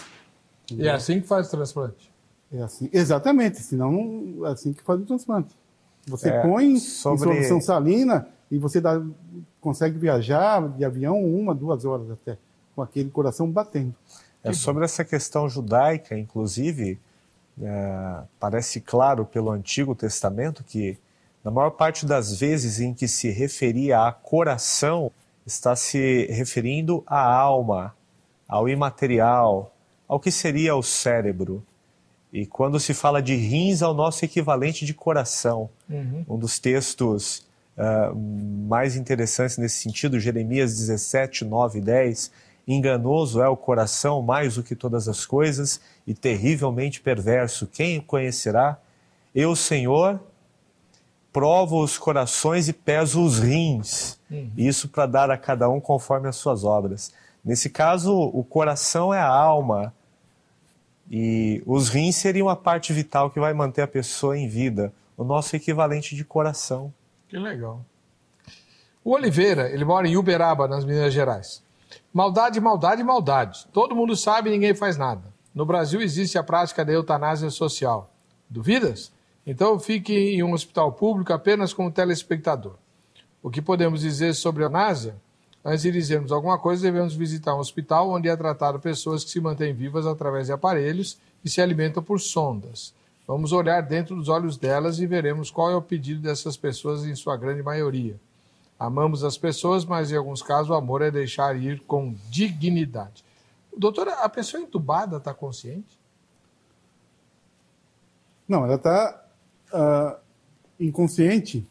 S1: Entendeu? E é assim que faz o transplante?
S2: É assim, exatamente, senão é assim que faz o transplante. Você põe em solução salina e você consegue viajar de avião 1, 2 horas até, com aquele coração batendo.
S3: Sobre essa questão judaica, inclusive, parece claro pelo Antigo Testamento que, na maior parte das vezes em que se referia a coração, está se referindo à alma, ao imaterial, ao que seria o cérebro. E quando se fala de rins, é o nosso equivalente de coração. Um dos textos mais interessantes nesse sentido, Jeremias 17, 9 e 10, enganoso é o coração mais do que todas as coisas e terrivelmente perverso. Quem o conhecerá? Eu, Senhor, provo os corações e peso os rins. Isso para dar a cada um conforme as suas obras. Nesse caso, o coração é a alma e os rins seriam a parte vital que vai manter a pessoa em vida. O nosso equivalente de coração.
S1: Que legal. O Oliveira, ele mora em Uberaba, nas Minas Gerais. Maldade, maldade, maldade. Todo mundo sabe e ninguém faz nada. No Brasil existe a prática da eutanásia social. Duvidas? Então fique em um hospital público apenas como telespectador. O que podemos dizer sobre a eutanásia? Antes de dizermos alguma coisa, devemos visitar um hospital onde é tratado pessoas que se mantêm vivas através de aparelhos e se alimentam por sondas. Vamos olhar dentro dos olhos delas e veremos qual é o pedido dessas pessoas em sua grande maioria. Amamos as pessoas, mas em alguns casos o amor é deixar ir com dignidade. Doutora, a pessoa entubada está consciente?
S2: Não, ela está inconsciente,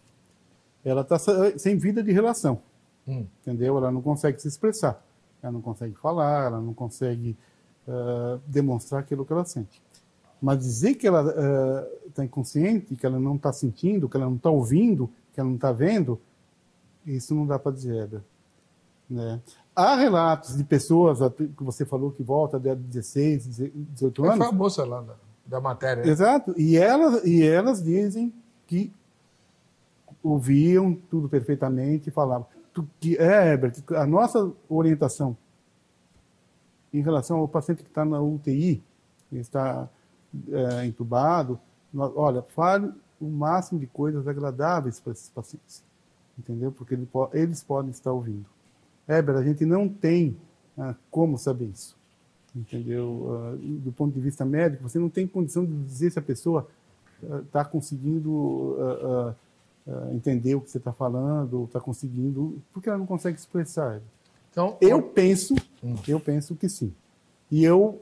S2: ela está sem vida de relação, entendeu? Ela não consegue se expressar, ela não consegue falar, ela não consegue demonstrar aquilo que ela sente. Mas dizer que ela está inconsciente, que ela não está sentindo, que ela não está ouvindo, que ela não está vendo, isso não dá para dizer, né? Há relatos de pessoas que você falou que volta de 16, 18 anos.
S1: Foi a moça lá da matéria.
S2: Exato. E elas dizem que ouviam tudo perfeitamente e falavam. Herbert, a nossa orientação em relação ao paciente que está na UTI, que está entubado, olha, fale o máximo de coisas agradáveis para esses pacientes. Entendeu? Porque eles podem estar ouvindo. Heber, a gente não tem como saber isso. Entendeu? Do ponto de vista médico, você não tem condição de dizer se a pessoa está conseguindo entender o que você está falando, ou está conseguindo, porque ela não consegue expressar. Então, eu penso que sim. E eu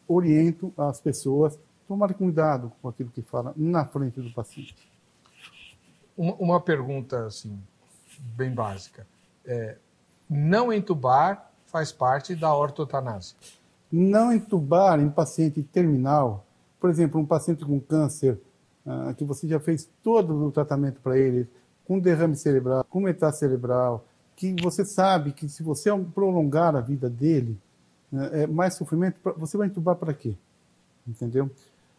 S2: oriento as pessoas tomar cuidado com aquilo que fala na frente do paciente.
S1: Uma pergunta assim, bem básica. Não entubar faz parte da ortotanásia?
S2: Não entubar em paciente terminal, por exemplo, um paciente com câncer, que você já fez todo o tratamento para ele, com derrame cerebral, com metástase cerebral, que você sabe que se você prolongar a vida dele, mais sofrimento, você vai entubar para quê? Entendeu?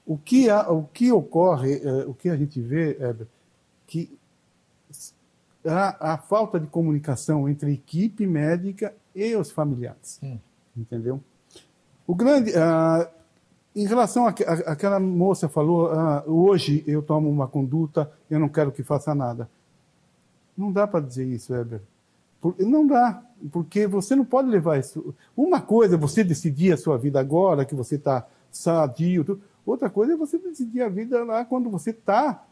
S2: O que ocorre, o que a gente vê, Heber, que a falta de comunicação entre a equipe médica e os familiares. Entendeu? Em relação àquela moça falou, hoje eu tomo uma conduta, eu não quero que faça nada. Não dá para dizer isso, Heber. Não dá, porque você não pode levar isso. Uma coisa é você decidir a sua vida agora, que você está sadio. Outra coisa é você decidir a vida lá quando você está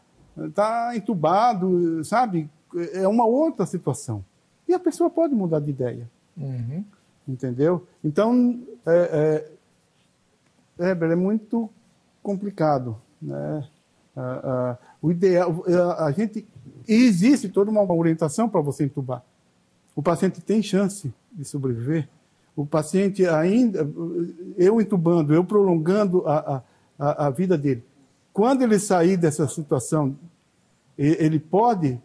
S2: entubado, sabe? É uma outra situação. E a pessoa pode mudar de ideia. Entendeu? Então, Heber, é muito complicado, né? O ideal, existe toda uma orientação para você entubar. O paciente tem chance de sobreviver. O paciente ainda, eu entubando, eu prolongando a vida dele. Quando ele sair dessa situação, ele pode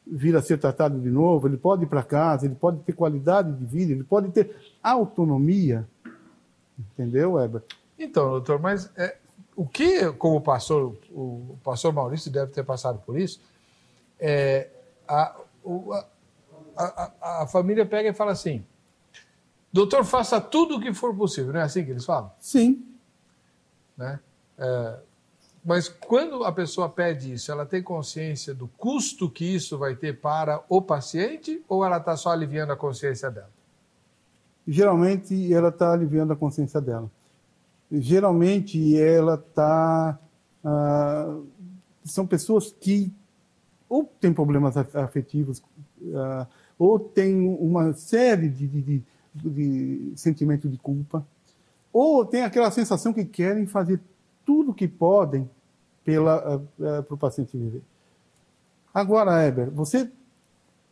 S2: vir a ser tratado de novo, ele pode ir para casa, ele pode ter qualidade de vida, ele pode ter autonomia. Entendeu, Heber?
S1: Então, doutor, mas o que, como o pastor Maurício deve ter passado por isso, a família pega e fala assim, doutor, faça tudo o que for possível, não é assim que eles falam?
S2: Sim.
S1: Né? Mas quando a pessoa pede isso, ela tem consciência do custo que isso vai ter para o paciente ou ela está só aliviando a consciência dela?
S2: Geralmente, ela está aliviando a consciência dela. Geralmente, ela está... são pessoas que ou têm problemas afetivos, ou têm uma série de sentimento de culpa, ou tem aquela sensação que querem fazer tudo o que podem para o paciente viver. Agora, Heber, você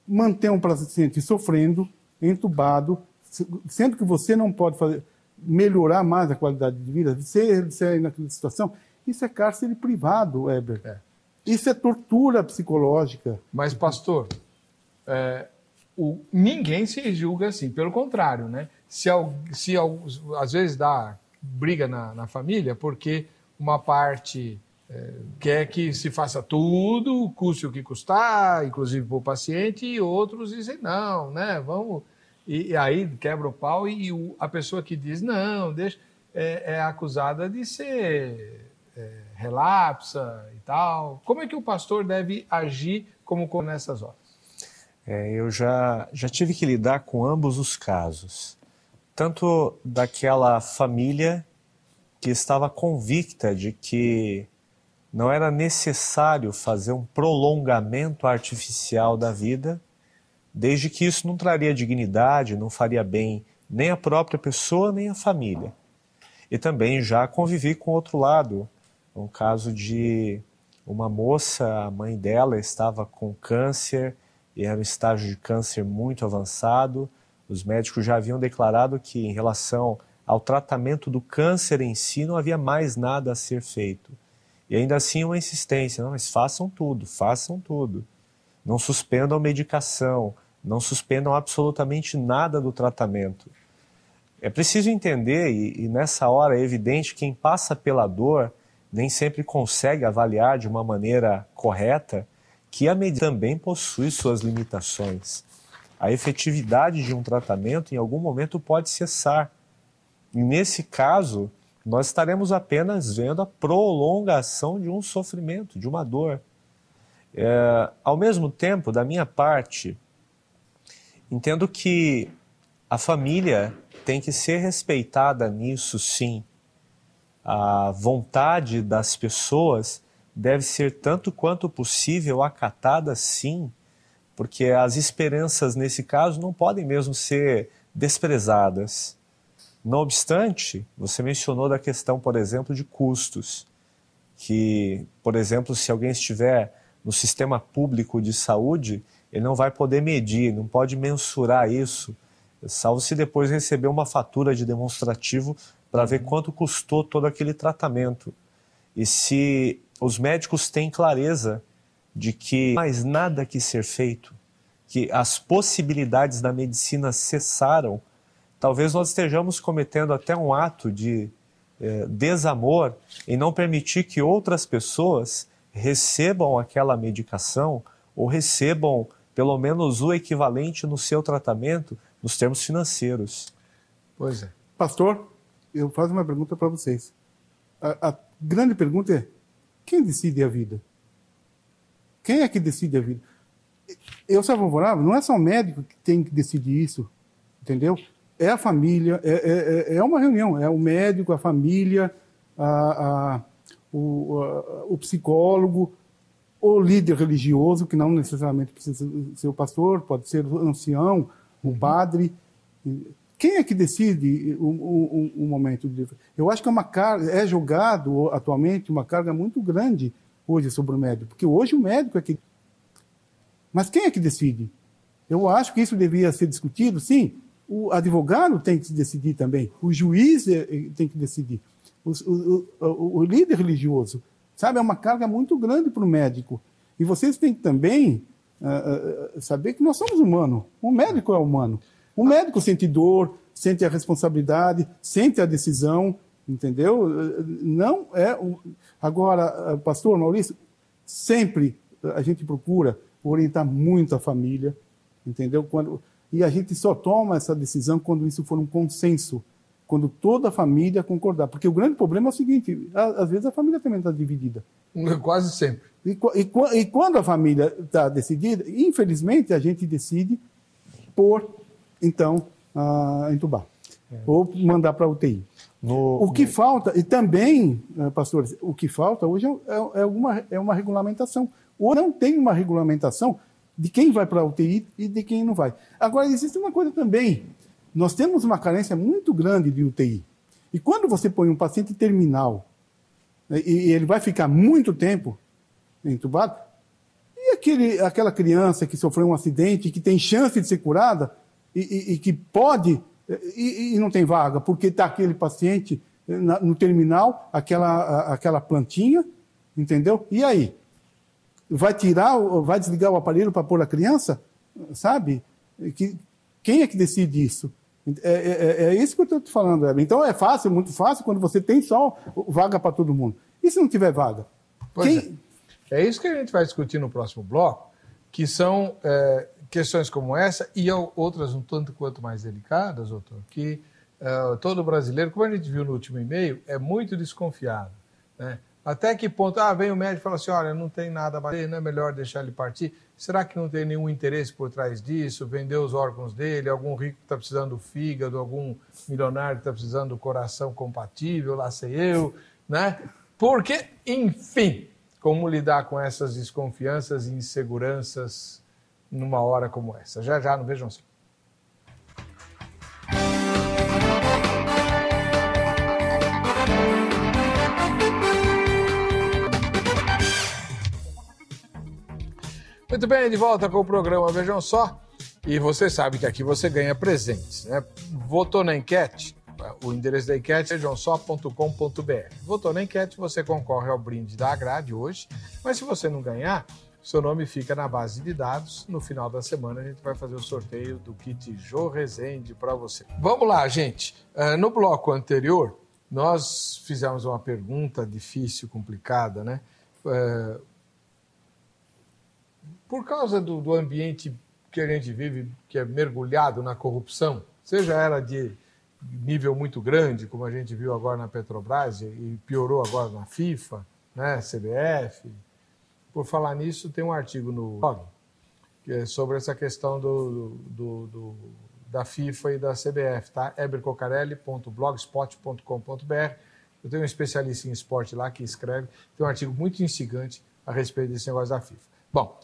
S2: mantém um paciente sofrendo, entubado, sendo que você não pode melhorar mais a qualidade de vida, ser naquela situação, isso é cárcere privado, Heber. Isso é tortura psicológica.
S1: Mas, pastor, ninguém se julga assim, pelo contrário, né? Às vezes dá briga na família, porque uma parte quer que se faça tudo, custe o que custar, inclusive para o paciente, e outros dizem não, né? Vamos... E aí quebra o pau e a pessoa que diz não, deixa, é acusada de ser relapsa e tal. Como é que o pastor deve agir como nessas horas?
S3: Eu já tive que lidar com ambos os casos. Tanto daquela família que estava convicta de que não era necessário fazer um prolongamento artificial da vida, desde que isso não traria dignidade, não faria bem nem a própria pessoa, nem a família. E também já convivi com o outro lado, um caso de uma moça, a mãe dela estava com câncer, e era um estágio de câncer muito avançado. Os médicos já haviam declarado que, em relação ao tratamento do câncer em si, não havia mais nada a ser feito. E ainda assim uma insistência, não, mas façam tudo, façam tudo. Não suspendam medicação, não suspendam absolutamente nada do tratamento. É preciso entender, e nessa hora é evidente, quem passa pela dor nem sempre consegue avaliar de uma maneira correta que a medicina também possui suas limitações. A efetividade de um tratamento em algum momento pode cessar. E nesse caso, nós estaremos apenas vendo a prolongação de um sofrimento, de uma dor. Ao mesmo tempo, da minha parte, entendo que a família tem que ser respeitada nisso, sim. A vontade das pessoas deve ser tanto quanto possível acatada, sim, porque as esperanças nesse caso não podem mesmo ser desprezadas. Não obstante, você mencionou da questão, por exemplo, de custos. que, por exemplo, se alguém estiver no sistema público de saúde, ele não vai poder medir, não pode mensurar isso, salvo se depois receber uma fatura de demonstrativo para ver quanto custou todo aquele tratamento. E se os médicos têm clareza de que não há mais nada que ser feito, que as possibilidades da medicina cessaram, talvez nós estejamos cometendo até um ato de desamor em não permitir que outras pessoas recebam aquela medicação ou recebam pelo menos o equivalente no seu tratamento nos termos financeiros.
S1: Pois é.
S2: Pastor, eu faço uma pergunta para vocês. A grande pergunta é, quem decide a vida? Quem é que decide a vida? Eu sou favorável, não é só o médico que tem que decidir isso, entendeu? É a família, é uma reunião, é o médico, a família, o psicólogo, o líder religioso, que não necessariamente precisa ser o pastor, pode ser o ancião, o padre. Quem é que decide o momento de... Eu acho que é uma carga, é jogado atualmente uma carga muito grande hoje sobre o médico, porque hoje o médico é que... Mas quem é que decide? Eu acho que isso devia ser discutido, sim. O advogado tem que decidir também, o juiz tem que decidir, o líder religioso, sabe? É uma carga muito grande para o médico. E vocês têm que também saber que nós somos humanos, o médico é humano. O médico sente dor, sente a responsabilidade, sente a decisão, entendeu? Não é... Agora, pastor Maurício, sempre a gente procura orientar muito a família, entendeu? E a gente só toma essa decisão quando isso for um consenso, quando toda a família concordar. Porque o grande problema é o seguinte, às vezes a família também está dividida.
S1: Quase sempre.
S2: E quando a família está decidida, infelizmente a gente decide por, então, entubar. Ou mandar para a UTI. O que falta, e também, pastores, o que falta hoje é uma regulamentação. Ou não tem uma regulamentação de quem vai para a UTI e de quem não vai. Agora, existe uma coisa também. Nós temos uma carência muito grande de UTI. E quando você põe um paciente terminal, e ele vai ficar muito tempo entubado, e aquela criança que sofreu um acidente, que tem chance de ser curada, e que pode, e não tem vaga, porque está aquele paciente no terminal, aquela plantinha, entendeu? E aí? Vai desligar o aparelho para pôr a criança? Sabe? Quem é que decide isso? É isso que eu estou te falando, Heber. Então é fácil, muito fácil, quando você tem só vaga para todo mundo. E se não tiver vaga?
S1: É isso que a gente vai discutir no próximo bloco, que são questões como essa e outras um tanto quanto mais delicadas, doutor, que todo brasileiro, como a gente viu no último e-mail, é muito desconfiado, né? Até que ponto, vem o médico e fala assim, olha, não tem nada a bater, não é melhor deixar ele partir? Será que não tem nenhum interesse por trás disso? Vender os órgãos dele, algum rico que está precisando do fígado, algum milionário que está precisando do coração compatível, lá sei eu, né? Porque, enfim, como lidar com essas desconfianças e inseguranças numa hora como essa? Já no Vejam Só. Muito bem, de volta com o programa Vejam Só. E você sabe que aqui você ganha presentes, né? Votou na enquete? O endereço da enquete é vejamsó.com.br. Votou na enquete, você concorre ao brinde da Agrade hoje. Mas se você não ganhar, seu nome fica na base de dados. No final da semana a gente vai fazer o sorteio do kit Jô Rezende para você. Vamos lá, gente. No bloco anterior, nós fizemos uma pergunta difícil, complicada, né? Por causa do ambiente que a gente vive, que é mergulhado na corrupção, seja ela de nível muito grande, como a gente viu agora na Petrobras e piorou agora na FIFA, né, CBF. Por falar nisso, tem um artigo no blog que é sobre essa questão da FIFA e da CBF, tá? ebercocarelli.blogspot.com.br. Eu tenho um especialista em esporte lá que escreve, tem um artigo muito instigante a respeito desse negócio da FIFA. Bom,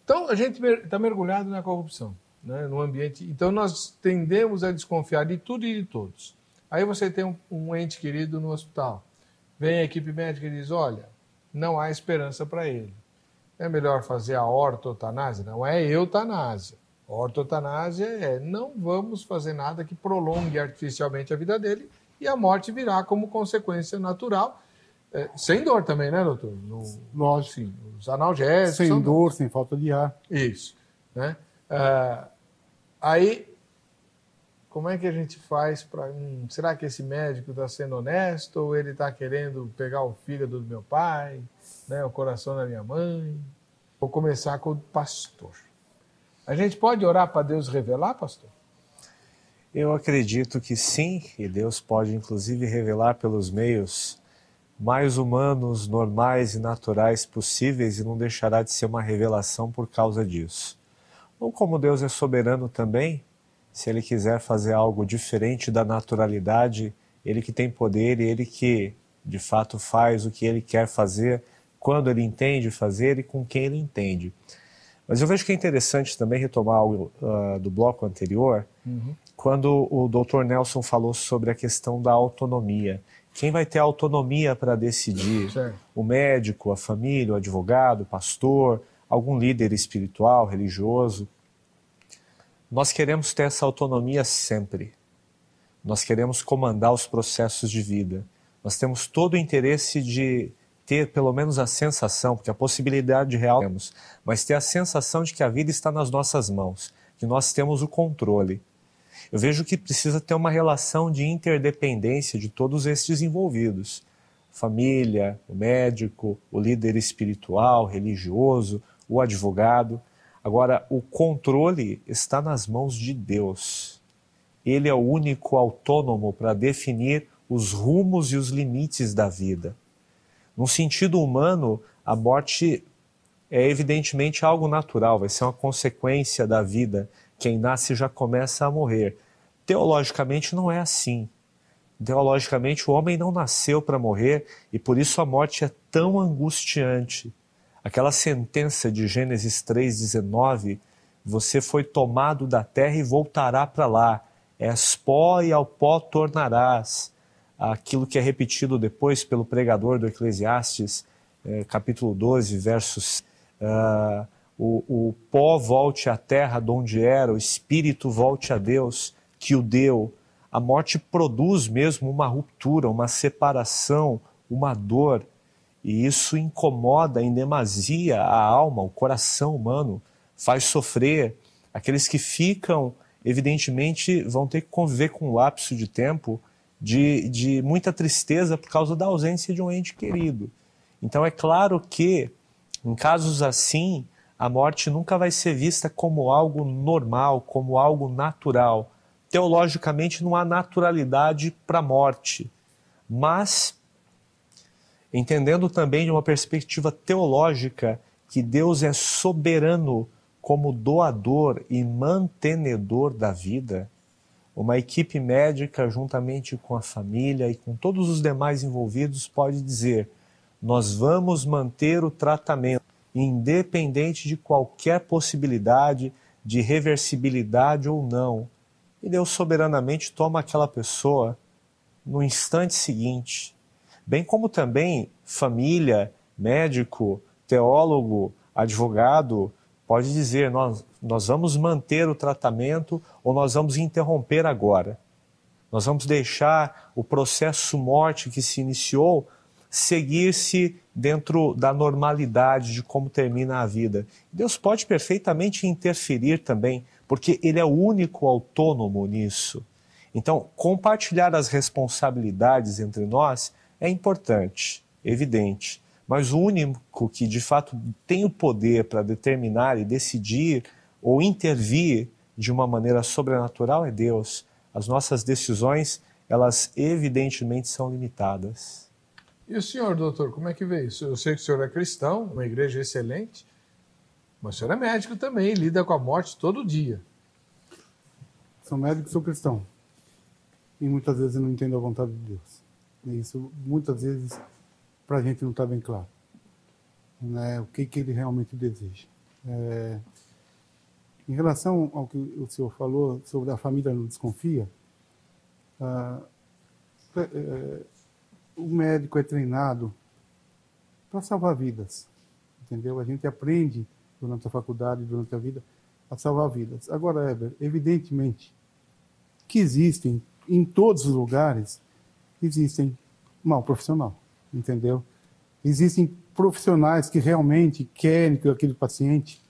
S1: então a gente está mergulhado na corrupção, né, no ambiente. Então nós tendemos a desconfiar de tudo e de todos. Aí você tem um ente querido no hospital, Vem a equipe médica e diz, olha, não há esperança para ele. É melhor fazer a ortotanásia? Não é eutanásia. A ortotanásia é não vamos fazer nada que prolongue artificialmente a vida dele e a morte virá como consequência natural. Sem dor também, né, doutor?
S2: Lógico.
S1: Sim, os analgésicos.
S2: Sem dor, sem falta de ar.
S1: Isso. Né? Aí, como é que a gente faz para... será que esse médico está sendo honesto ou ele está querendo pegar o fígado do meu pai, né, o coração da minha mãe? Vou começar com o pastor. A gente pode orar para Deus revelar, pastor?
S3: Eu acredito que sim, e Deus pode inclusive revelar pelos meios mais humanos, normais e naturais possíveis e não deixará de ser uma revelação por causa disso. Ou como Deus é soberano também, se Ele quiser fazer algo diferente da naturalidade, Ele que tem poder e Ele que de fato faz o que Ele quer fazer, quando Ele entende fazer e com quem Ele entende. Mas eu vejo que é interessante também retomar algo do bloco anterior, quando o Dr. Nelson falou sobre a questão da autonomia. Quem vai ter autonomia para decidir?
S1: Certo.
S3: O médico, a família, o advogado, o pastor, algum líder espiritual, religioso. Nós queremos ter essa autonomia sempre. Nós queremos comandar os processos de vida. Nós temos todo o interesse de ter pelo menos a sensação, porque a possibilidade real temos, mas ter a sensação de que a vida está nas nossas mãos, que nós temos o controle. Eu vejo que precisa ter uma relação de interdependência de todos estes envolvidos. Família, o médico, o líder espiritual, religioso, o advogado. Agora, o controle está nas mãos de Deus. Ele é o único autônomo para definir os rumos e os limites da vida. No sentido humano, a morte é evidentemente algo natural, vai ser uma consequência da vida. Quem nasce já começa a morrer. Teologicamente não é assim. Teologicamente o homem não nasceu para morrer e por isso a morte é tão angustiante. Aquela sentença de Gênesis 3,19, você foi tomado da terra e voltará para lá. És pó e ao pó tornarás. Aquilo que é repetido depois pelo pregador do Eclesiastes, capítulo 12, versos... O pó volte à terra de onde era, o espírito volte a Deus que o deu. A morte produz mesmo uma ruptura, uma separação, uma dor. E isso incomoda em demasia a alma, o coração humano, faz sofrer. Aqueles que ficam, evidentemente, vão ter que conviver com um lapso de tempo de muita tristeza por causa da ausência de um ente querido. Então é claro que, em casos assim, a morte nunca vai ser vista como algo normal, como algo natural. Teologicamente não há naturalidade para a morte, mas entendendo também de uma perspectiva teológica que Deus é soberano como doador e mantenedor da vida, uma equipe médica, juntamente com a família e com todos os demais envolvidos, pode dizer: nós vamos manter o tratamento, independente de qualquer possibilidade de reversibilidade ou não. E Deus soberanamente toma aquela pessoa no instante seguinte. Bem como também família, médico, teólogo, advogado, pode dizer, nós vamos manter o tratamento ou nós vamos interromper agora. Nós vamos deixar o processo morte que se iniciou seguir-se dentro da normalidade de como termina a vida. Deus pode perfeitamente interferir também, porque Ele é o único autônomo nisso. Então, compartilhar as responsabilidades entre nós é importante, evidente, mas o único que de fato tem o poder para determinar e decidir ou intervir de uma maneira sobrenatural é Deus. As nossas decisões, elas evidentemente são limitadas.
S1: E o senhor, doutor, como é que vê isso? Eu sei que o senhor é cristão, uma igreja excelente, mas o senhor é médico também, lida com a morte todo dia.
S2: Sou médico e sou cristão. E muitas vezes eu não entendo a vontade de Deus. E isso, muitas vezes, para a gente não está bem claro. Né? O que Ele realmente deseja. Em relação ao que o senhor falou sobre a família não desconfia, o médico é treinado para salvar vidas, entendeu? A gente aprende durante a faculdade, durante a vida, a salvar vidas. Agora, Heber, evidentemente que existem, em todos os lugares, existem mal profissional, entendeu? Existem profissionais que realmente querem que aquele paciente,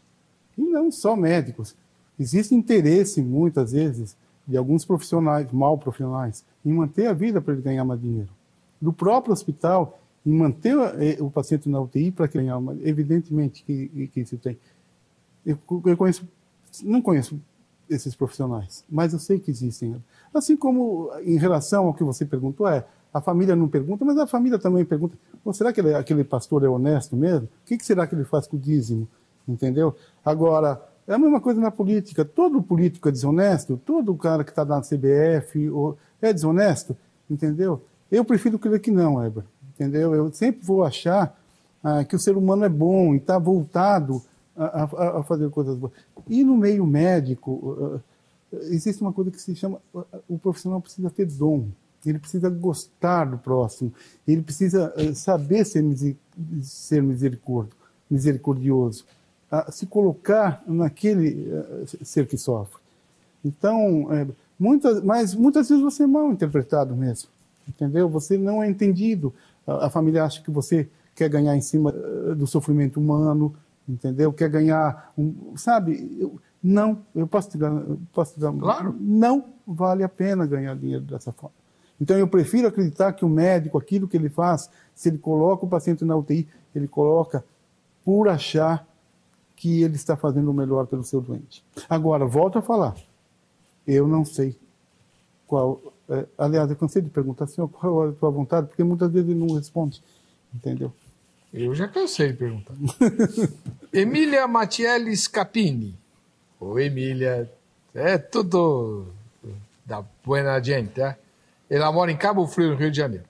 S2: e não só médicos, existe interesse, muitas vezes, de alguns profissionais, mal profissionais, em manter a vida para ele ganhar mais dinheiro. Do próprio hospital, em manter o paciente na UTI para ganhar mais. Evidentemente que isso tem. Eu não conheço esses profissionais, mas eu sei que existem. Assim como em relação ao que você perguntou, a família não pergunta, mas a família também pergunta, será que aquele pastor é honesto mesmo? O que será que ele faz com o dízimo? Entendeu? Agora, é a mesma coisa na política. Todo político é desonesto, todo cara que está na CBF é desonesto, entendeu? Eu prefiro crer que não, Heber, entendeu? Eu sempre vou achar que o ser humano é bom e está voltado a fazer coisas boas. E no meio médico, existe uma coisa que se chama, o profissional precisa ter dom, ele precisa gostar do próximo, ele precisa saber ser misericordioso, se colocar naquele ser que sofre. Então, muitas vezes você é mal interpretado mesmo, entendeu? Você não é entendido, a família acha que você quer ganhar em cima do sofrimento humano, entendeu? Quer ganhar, sabe? Não, eu posso te dar,
S1: claro.
S2: Não vale a pena ganhar dinheiro dessa forma. Então, eu prefiro acreditar que o médico, aquilo que ele faz, se ele coloca o paciente na UTI, ele coloca por achar que ele está fazendo o melhor pelo seu doente. Agora, volto a falar, eu não sei qual... aliás, eu cansei de perguntar, senhor, qual é a tua vontade? Porque muitas vezes ele não responde, entendeu?
S1: Eu já cansei de perguntar. Emília Mattielli Scapini. Ou Emília, é tudo da buena gente, é? Ela mora em Cabo Frio, no Rio de Janeiro.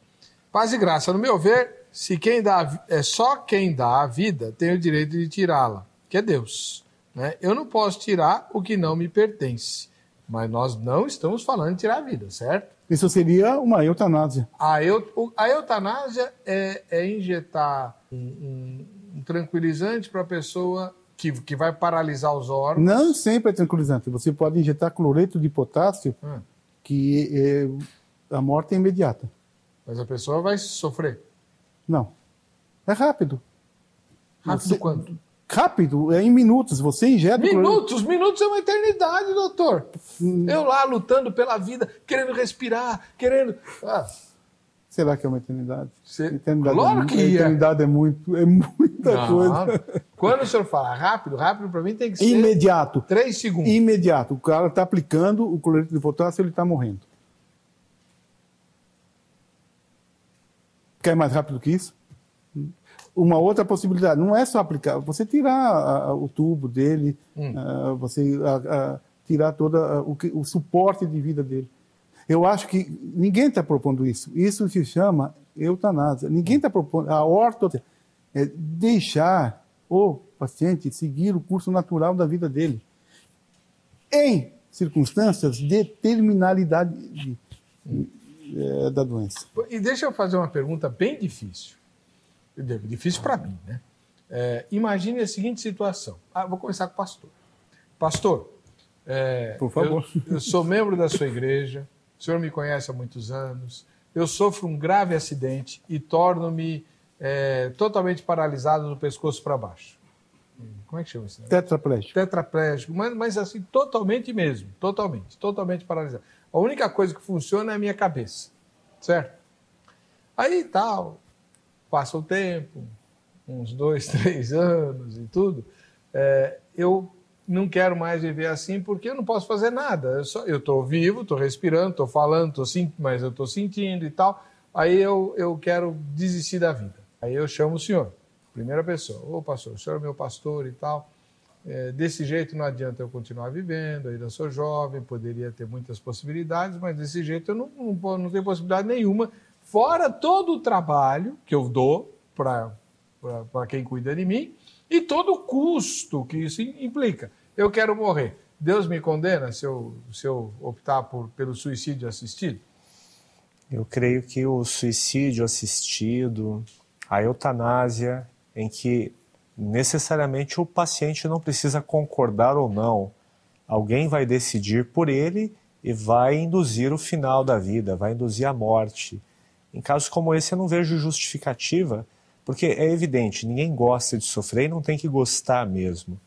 S1: Paz e graça, no meu ver, só quem dá a vida tem o direito de tirá-la, que é Deus. Né? Eu não posso tirar o que não me pertence, mas nós não estamos falando de tirar a vida, certo?
S2: Isso seria uma eutanásia.
S1: A eutanásia é injetar um tranquilizante para a pessoa que vai paralisar os órgãos.
S2: Não sempre é tranquilizante. Você pode injetar cloreto de potássio, que a morte é imediata.
S1: Mas a pessoa vai sofrer.
S2: Não. É rápido.
S1: Rápido quanto?
S2: Rápido, é em minutos. Você injeta...
S1: Minutos? Minutos é uma eternidade, doutor. Eu lá lutando pela vida, querendo respirar, querendo...
S2: Será que é uma eternidade? Eternidade
S1: claro que é.
S2: Eternidade é muita coisa.
S1: Quando o senhor fala rápido para mim tem que ser...
S2: Imediato.
S1: 3 segundos.
S2: Imediato. O cara está aplicando o cloreto de potássio, ele está morrendo. Quer mais rápido que isso? Uma outra possibilidade, não é só aplicar, você tirar o tubo dele, você tirar todo o suporte de vida dele. Eu acho que ninguém está propondo isso. Isso se chama eutanásia. Ninguém está propondo. A ortopedia é deixar o paciente seguir o curso natural da vida dele, em circunstâncias de terminalidade da doença.
S1: E deixa eu fazer uma pergunta bem difícil. Difícil para mim, né? Imagine a seguinte situação. Vou começar com o pastor. Pastor,
S2: por favor.
S1: Eu sou membro da sua igreja, o senhor me conhece há muitos anos, eu sofro um grave acidente e torno-me totalmente paralisado do pescoço para baixo. Como é que chama isso?
S2: Tetraplégico.
S1: Tetraplégico, mas assim, totalmente mesmo, totalmente paralisado. A única coisa que funciona é a minha cabeça, certo? Aí tal, passa o tempo, uns 2, 3 anos e tudo, eu não quero mais viver assim porque eu não posso fazer nada. Eu estou vivo, estou respirando, estou falando, mas eu estou sentindo e tal. Aí eu quero desistir da vida. Aí eu chamo o senhor, primeira pessoa. Ô pastor, o senhor é meu pastor e tal. Desse jeito não adianta eu continuar vivendo, ainda sou jovem, poderia ter muitas possibilidades, mas desse jeito eu não tenho possibilidade nenhuma, fora todo o trabalho que eu dou para quem cuida de mim e todo o custo que isso implica. Eu quero morrer. Deus me condena se eu optar pelo suicídio assistido?
S3: Eu creio que o suicídio assistido, a eutanásia, em que necessariamente o paciente não precisa concordar ou não, alguém vai decidir por ele e vai induzir o final da vida, vai induzir a morte. Em casos como esse eu não vejo justificativa, porque é evidente, ninguém gosta de sofrer e não tem que gostar mesmo.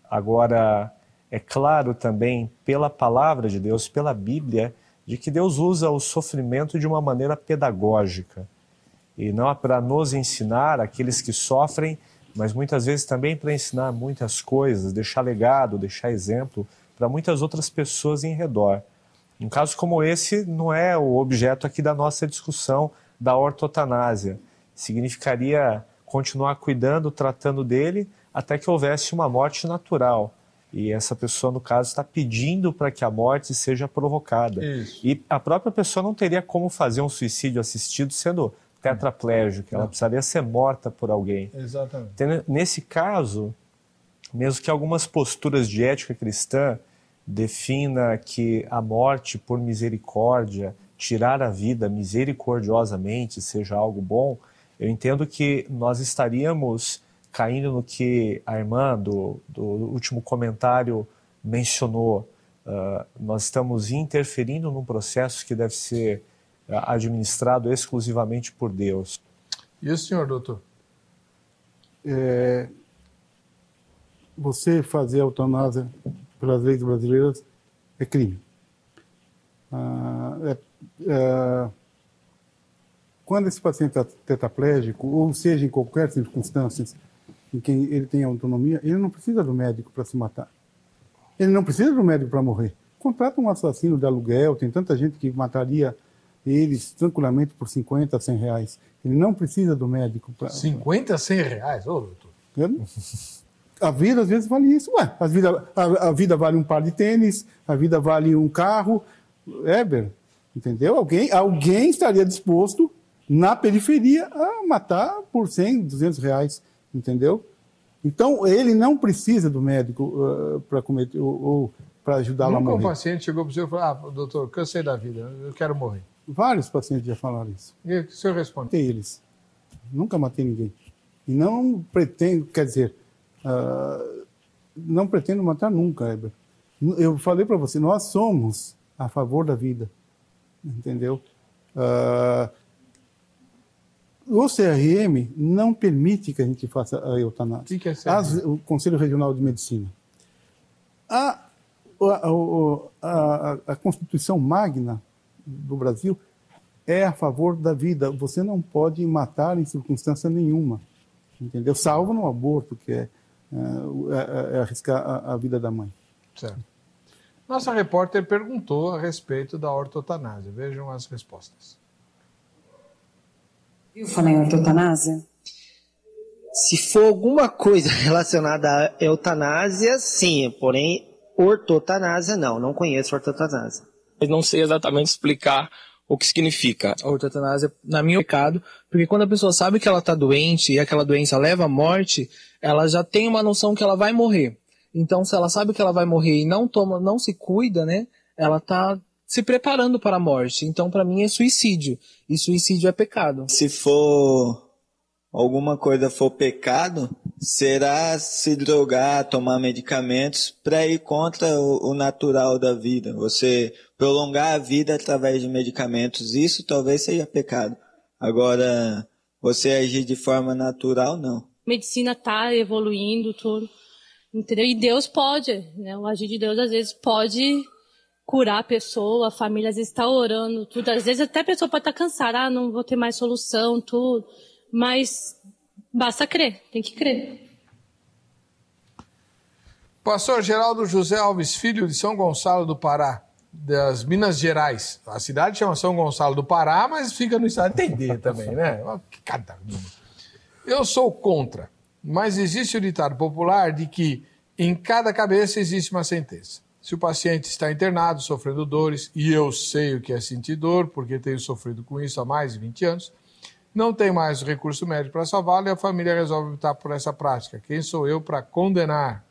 S3: Agora, é claro também pela palavra de Deus, pela Bíblia, de que Deus usa o sofrimento de uma maneira pedagógica. E não é para nos ensinar, aqueles que sofrem, mas muitas vezes também para ensinar muitas coisas, deixar legado, deixar exemplo para muitas outras pessoas em redor. Um caso como esse não é o objeto aqui da nossa discussão da ortotanásia. Significaria continuar cuidando, tratando dele, até que houvesse uma morte natural. E essa pessoa, no caso, está pedindo para que a morte seja provocada.
S1: Isso.
S3: E a própria pessoa não teria como fazer um suicídio assistido sendo tetraplégica. Ela precisaria ser morta por alguém.
S1: Exatamente.
S3: Então, nesse caso, mesmo que algumas posturas de ética cristã defina que a morte por misericórdia, tirar a vida misericordiosamente, seja algo bom, eu entendo que nós estaríamos caindo no que a irmã do último comentário mencionou. Nós estamos interferindo num processo que deve ser administrado exclusivamente por Deus.
S1: E o senhor, doutor?
S2: Você fazer a eutanásia pelas leis brasileiras é crime. Quando esse paciente está tetraplégico, ou seja, em qualquer circunstância em que ele tem autonomia, ele não precisa do médico para se matar. Ele não precisa do médico para morrer. Contrata um assassino de aluguel, tem tanta gente que mataria eles tranquilamente por 50, 100 reais. Ele não precisa do médico para...
S1: 50, 100 reais? Ô, doutor.
S2: A vida, às vezes, vale isso. Ué, a vida vale um par de tênis, a vida vale um carro. Éber, entendeu? Alguém estaria disposto, na periferia, a matar por 100, 200 reais, entendeu? Então, ele não precisa do médico para cometer ou para ajudá-lo a morrer.
S1: Nunca um paciente chegou para o senhor e falou, doutor, cansei da vida, eu quero morrer.
S2: Vários pacientes já falaram isso.
S1: E o senhor responde?
S2: Matei eles. Nunca matei ninguém. E não pretendo, quer dizer... não pretendo matar nunca, Heber. Eu falei para você, nós somos a favor da vida, entendeu? O CRM não permite que a gente faça a eutanásia.
S1: O que é CRM?
S2: O Conselho Regional de Medicina. A Constituição Magna do Brasil é a favor da vida. Você não pode matar em circunstância nenhuma, entendeu? Salvo no aborto, que é arriscar a vida da mãe.
S1: Certo. Nossa repórter perguntou a respeito da ortotanásia. Vejam as respostas.
S4: Eu falei em ortotanásia?
S6: Se for alguma coisa relacionada à eutanásia, sim. Porém, ortotanásia, não conheço ortotanásia.
S7: Eu não sei exatamente explicar o que significa. A ortotanásia, na minha pecado, porque quando a pessoa sabe que ela está doente e aquela doença leva à morte, ela já tem uma noção que ela vai morrer. Então, se ela sabe que ela vai morrer e não se cuida, né, ela está se preparando para a morte. Então, para mim, é suicídio. E suicídio é pecado.
S8: Se for alguma coisa for pecado, será se drogar, tomar medicamentos para ir contra o natural da vida. Você prolongar a vida através de medicamentos, isso talvez seja pecado. Agora, você agir de forma natural, não.
S9: A medicina está evoluindo, tudo, entendeu? E Deus pode, né? O agir de Deus às vezes pode curar a pessoa, a família às vezes está orando, tudo. Às vezes até a pessoa pode estar cansada, não vou ter mais solução, tudo. Mas basta crer, tem que crer.
S1: Pastor Geraldo José Alves Filho, de São Gonçalo do Pará, das Minas Gerais. A cidade chama São Gonçalo do Pará, mas fica no estado de entender também, né? Cada um. Eu sou contra, mas existe o ditado popular de que em cada cabeça existe uma sentença. Se o paciente está internado, sofrendo dores, e eu sei o que é sentir dor, porque tenho sofrido com isso há mais de 20 anos, não tem mais recurso médico para salvá-lo e a família resolve optar por essa prática. Quem sou eu para condenar?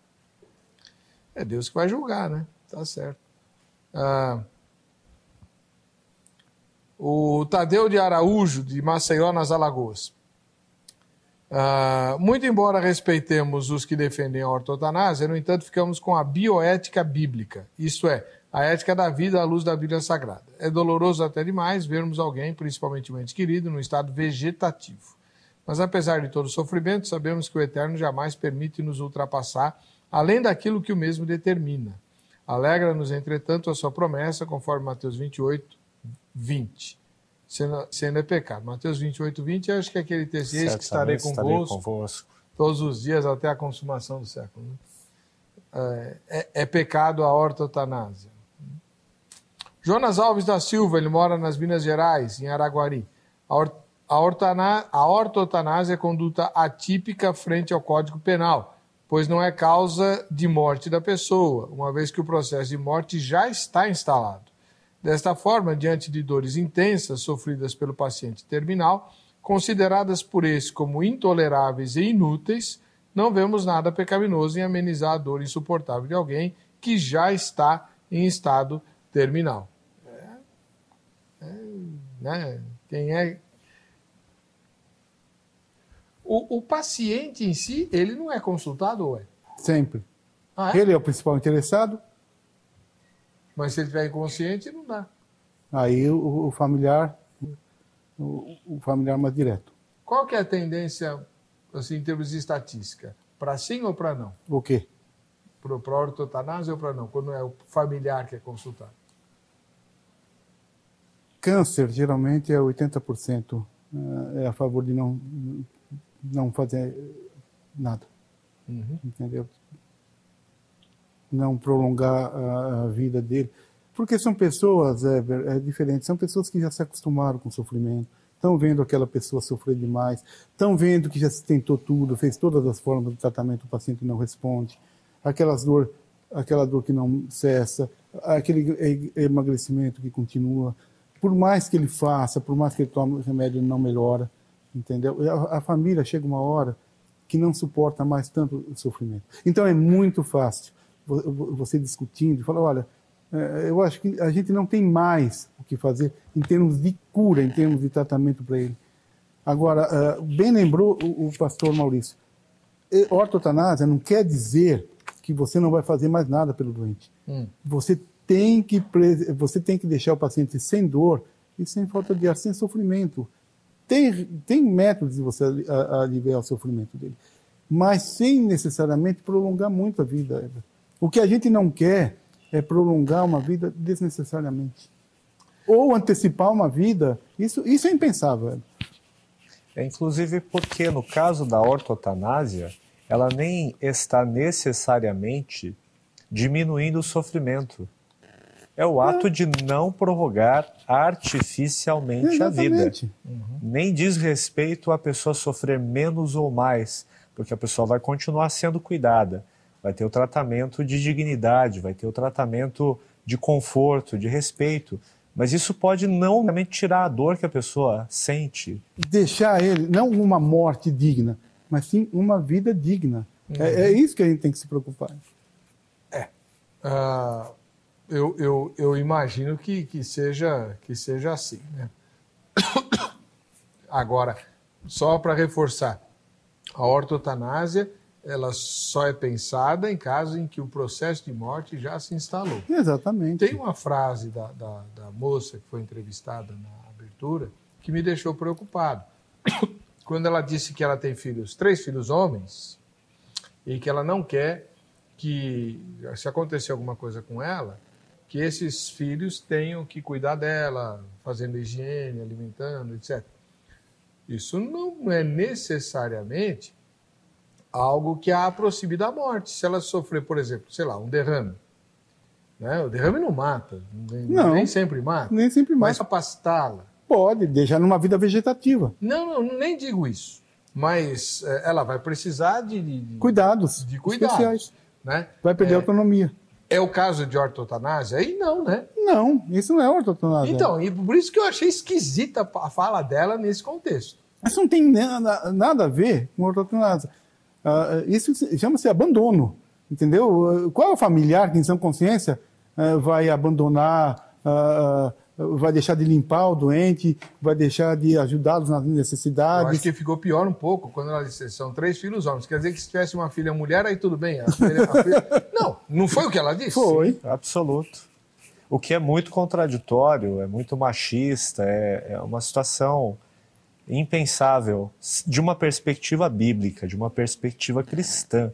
S1: É Deus que vai julgar, né? Tá certo. O Tadeu de Araújo, de Maceió, nas Alagoas. Muito embora respeitemos os que defendem a ortotanásia, no entanto, ficamos com a bioética bíblica, isto é, a ética da vida à luz da Bíblia Sagrada. É doloroso até demais vermos alguém, principalmente um ente querido, num estado vegetativo. Mas apesar de todo o sofrimento, sabemos que o Eterno jamais permite nos ultrapassar, além daquilo que o mesmo determina. Alegra-nos, entretanto, a sua promessa, conforme Mateus 28, 20. Sendo é pecado. Mateus 28, 20, eu acho que é aquele texto, eis que estarei convosco todos os dias até a consumação do século. Né? É pecado a ortotanásia. Jonas Alves da Silva, ele mora nas Minas Gerais, em Araguari. A ortotanásia é conduta atípica frente ao Código Penal, pois não é causa de morte da pessoa, uma vez que o processo de morte já está instalado. Desta forma, diante de dores intensas sofridas pelo paciente terminal, consideradas por esse como intoleráveis e inúteis, não vemos nada pecaminoso em amenizar a dor insuportável de alguém que já está em estado terminal. Né? O paciente em si, ele não é consultado, ou é?
S2: Sempre.
S1: É?
S2: Ele é o principal interessado.
S1: Mas se ele estiver inconsciente, não dá.
S2: Aí o familiar mais direto.
S1: Qual que é a tendência, assim, em termos de estatística? Para sim ou para não?
S2: O quê?
S1: Para ortotanásia ou para não? Quando é o familiar que é consultado?
S2: Câncer, geralmente, é 80% é a favor de não fazer nada.
S1: Uhum.
S2: Entendeu? Não prolongar a vida dele. Porque são pessoas diferentes, são pessoas que já se acostumaram com o sofrimento, estão vendo aquela pessoa sofrer demais, estão vendo que já se tentou tudo, fez todas as formas de tratamento, o paciente não responde, aquela dor que não cessa, aquele emagrecimento que continua. Por mais que ele faça, por mais que ele tome o remédio, ele não melhora. Entendeu? A família chega uma hora que não suporta mais tanto o sofrimento. Então é muito fácil você discutindo e falar, olha, eu acho que a gente não tem mais o que fazer em termos de cura, em termos de tratamento para ele. Agora, bem lembrou o pastor Maurício, ortotanásia não quer dizer que você não vai fazer mais nada pelo doente. Você tem que deixar o paciente sem dor e sem falta de ar, sem sofrimento. Tem métodos de você aliviar o sofrimento dele, mas sem necessariamente prolongar muito a vida. O que a gente não quer é prolongar uma vida desnecessariamente. Ou antecipar uma vida, isso é impensável.
S3: Inclusive porque no caso da ortotanásia, ela nem está necessariamente diminuindo o sofrimento. É o ato de não prorrogar artificialmente a vida. Nem diz respeito a pessoa sofrer menos ou mais, porque a pessoa vai continuar sendo cuidada. Vai ter o tratamento de dignidade, vai ter o tratamento de conforto, de respeito. Mas isso pode não realmente tirar a dor que a pessoa sente.
S2: Deixar ele, não uma morte digna, mas sim uma vida digna. É isso que a gente tem que se preocupar.
S1: Eu imagino que seja assim, né? Agora, só para reforçar, a ortotanásia ela só é pensada em caso em que o processo de morte já se instalou.
S2: Exatamente.
S1: Tem uma frase da moça que foi entrevistada na abertura que me deixou preocupado. Quando ela disse que ela tem 3 filhos homens, e que ela não quer que, se acontecer alguma coisa com ela, que esses filhos tenham que cuidar dela, fazendo higiene, alimentando, etc. Isso não é necessariamente algo que a aproxime da morte. Se ela sofrer, por exemplo, sei lá, um derrame, né? O derrame não mata, nem sempre mata.
S2: Nem sempre mata.
S1: Mas capacitá-la.
S2: Pode, deixar numa vida vegetativa.
S1: Não, nem digo isso. Mas ela vai precisar de
S2: cuidados especiais.
S1: Né?
S2: Vai perder a autonomia.
S1: É o caso de ortotanásia? Aí não, né?
S2: Não, isso não é ortotanásia.
S1: Então, e por isso que eu achei esquisita a fala dela nesse contexto.
S2: Isso não tem nada a ver com ortotanásia. Isso chama-se abandono, entendeu? Qual é o familiar que, em sã consciência, vai abandonar vai deixar de limpar o doente, vai deixar de ajudá-los nas necessidades.
S1: Eu acho que ficou pior um pouco quando ela disse, são 3 filhos homens. Quer dizer que se tivesse uma filha mulher, aí tudo bem. Não foi o que ela disse?
S2: Foi.
S3: Sim, absoluto. O que é muito contraditório, é muito machista, é uma situação impensável de uma perspectiva bíblica, de uma perspectiva cristã.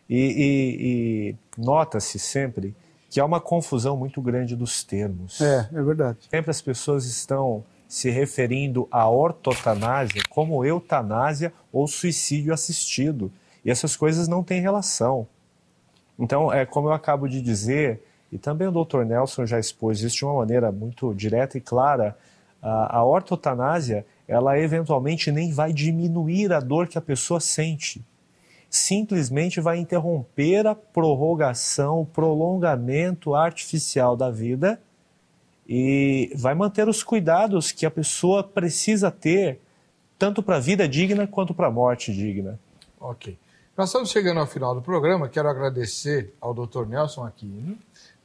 S3: E nota-se sempre que há uma confusão muito grande dos termos.
S2: É verdade.
S3: Sempre as pessoas estão se referindo à ortotanásia como eutanásia ou suicídio assistido. E essas coisas não têm relação. Então, como eu acabo de dizer, e também o Dr. Nelson já expôs isso de uma maneira muito direta e clara, a ortotanásia, ela eventualmente nem vai diminuir a dor que a pessoa sente. Simplesmente vai interromper a prorrogação, o prolongamento artificial da vida e vai manter os cuidados que a pessoa precisa ter, tanto para a vida digna quanto para a morte digna.
S1: Ok. Nós estamos chegando ao final do programa. Quero agradecer ao Dr. Nelson Aquino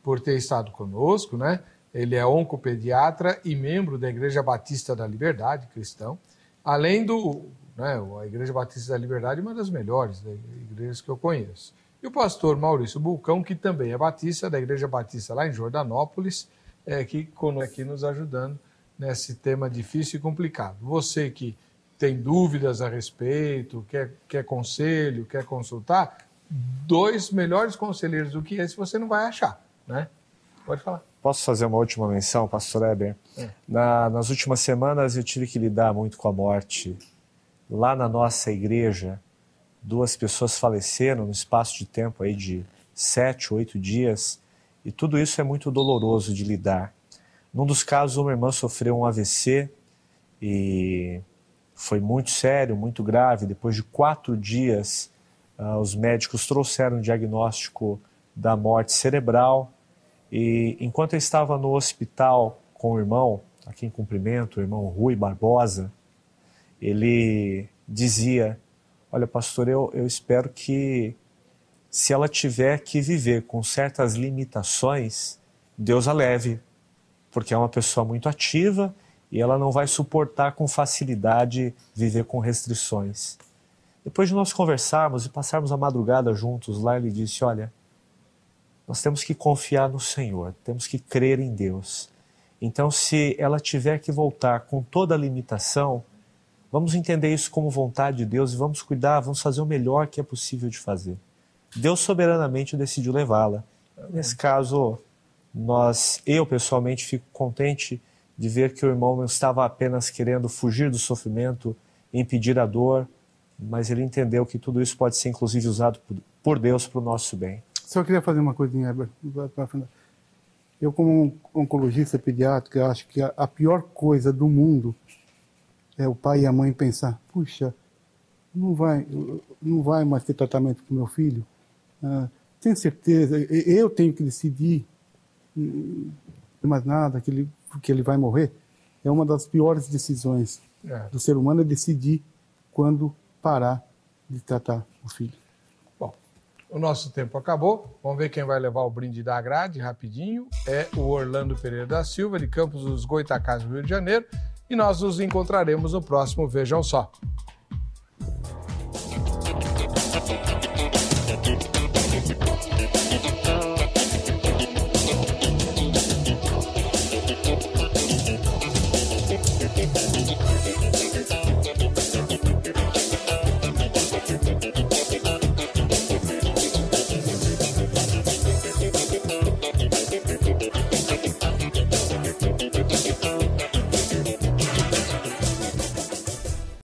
S1: por ter estado conosco, né? Ele é oncopediatra e membro da Igreja Batista da Liberdade, cristão, além a Igreja Batista da Liberdade é uma das melhores igrejas que eu conheço. E o pastor Maurício Bulcão, que também é batista, da Igreja Batista lá em Jordanópolis, que aqui nos ajudando nesse tema difícil e complicado. Você que tem dúvidas a respeito, quer conselho, quer consultar, 2 melhores conselheiros do que esse você não vai achar, né? Pode falar.
S3: Posso fazer uma última menção, pastor Eber? Nas últimas semanas eu tive que lidar muito com a morte. Lá na nossa igreja, 2 pessoas faleceram no espaço de tempo aí de 7, 8 dias, e tudo isso é muito doloroso de lidar. Num dos casos, uma irmã sofreu um AVC e foi muito sério, muito grave. Depois de 4 dias, os médicos trouxeram o diagnóstico da morte cerebral, e enquanto eu estava no hospital com o irmão, a quem cumprimento, o irmão Rui Barbosa, ele dizia, olha pastor, eu espero que se ela tiver que viver com certas limitações, Deus a leve, porque é uma pessoa muito ativa e ela não vai suportar com facilidade viver com restrições. Depois de nós conversarmos e passarmos a madrugada juntos lá, ele disse, olha, nós temos que confiar no Senhor, temos que crer em Deus. Então, se ela tiver que voltar com toda a limitação, vamos entender isso como vontade de Deus e vamos cuidar, vamos fazer o melhor que é possível de fazer. Deus soberanamente decidiu levá-la. Nesse caso, eu pessoalmente fico contente de ver que o irmão não estava apenas querendo fugir do sofrimento, impedir a dor, mas ele entendeu que tudo isso pode ser inclusive usado por Deus para o nosso bem.
S2: Só queria fazer uma coisinha, Heber. Eu, como oncologista pediátrica, acho que a pior coisa do mundo é o pai e a mãe pensar, puxa, não vai mais ter tratamento com meu filho. Tenho certeza, eu tenho que decidir, não mais nada, que ele vai morrer. É uma das piores decisões do ser humano, é decidir quando parar de tratar o filho.
S1: Bom, o nosso tempo acabou. Vamos ver quem vai levar o brinde da grade, rapidinho. É o Orlando Pereira da Silva, de Campos dos Goytacazes, Rio de Janeiro. E nós nos encontraremos no próximo Vejam Só.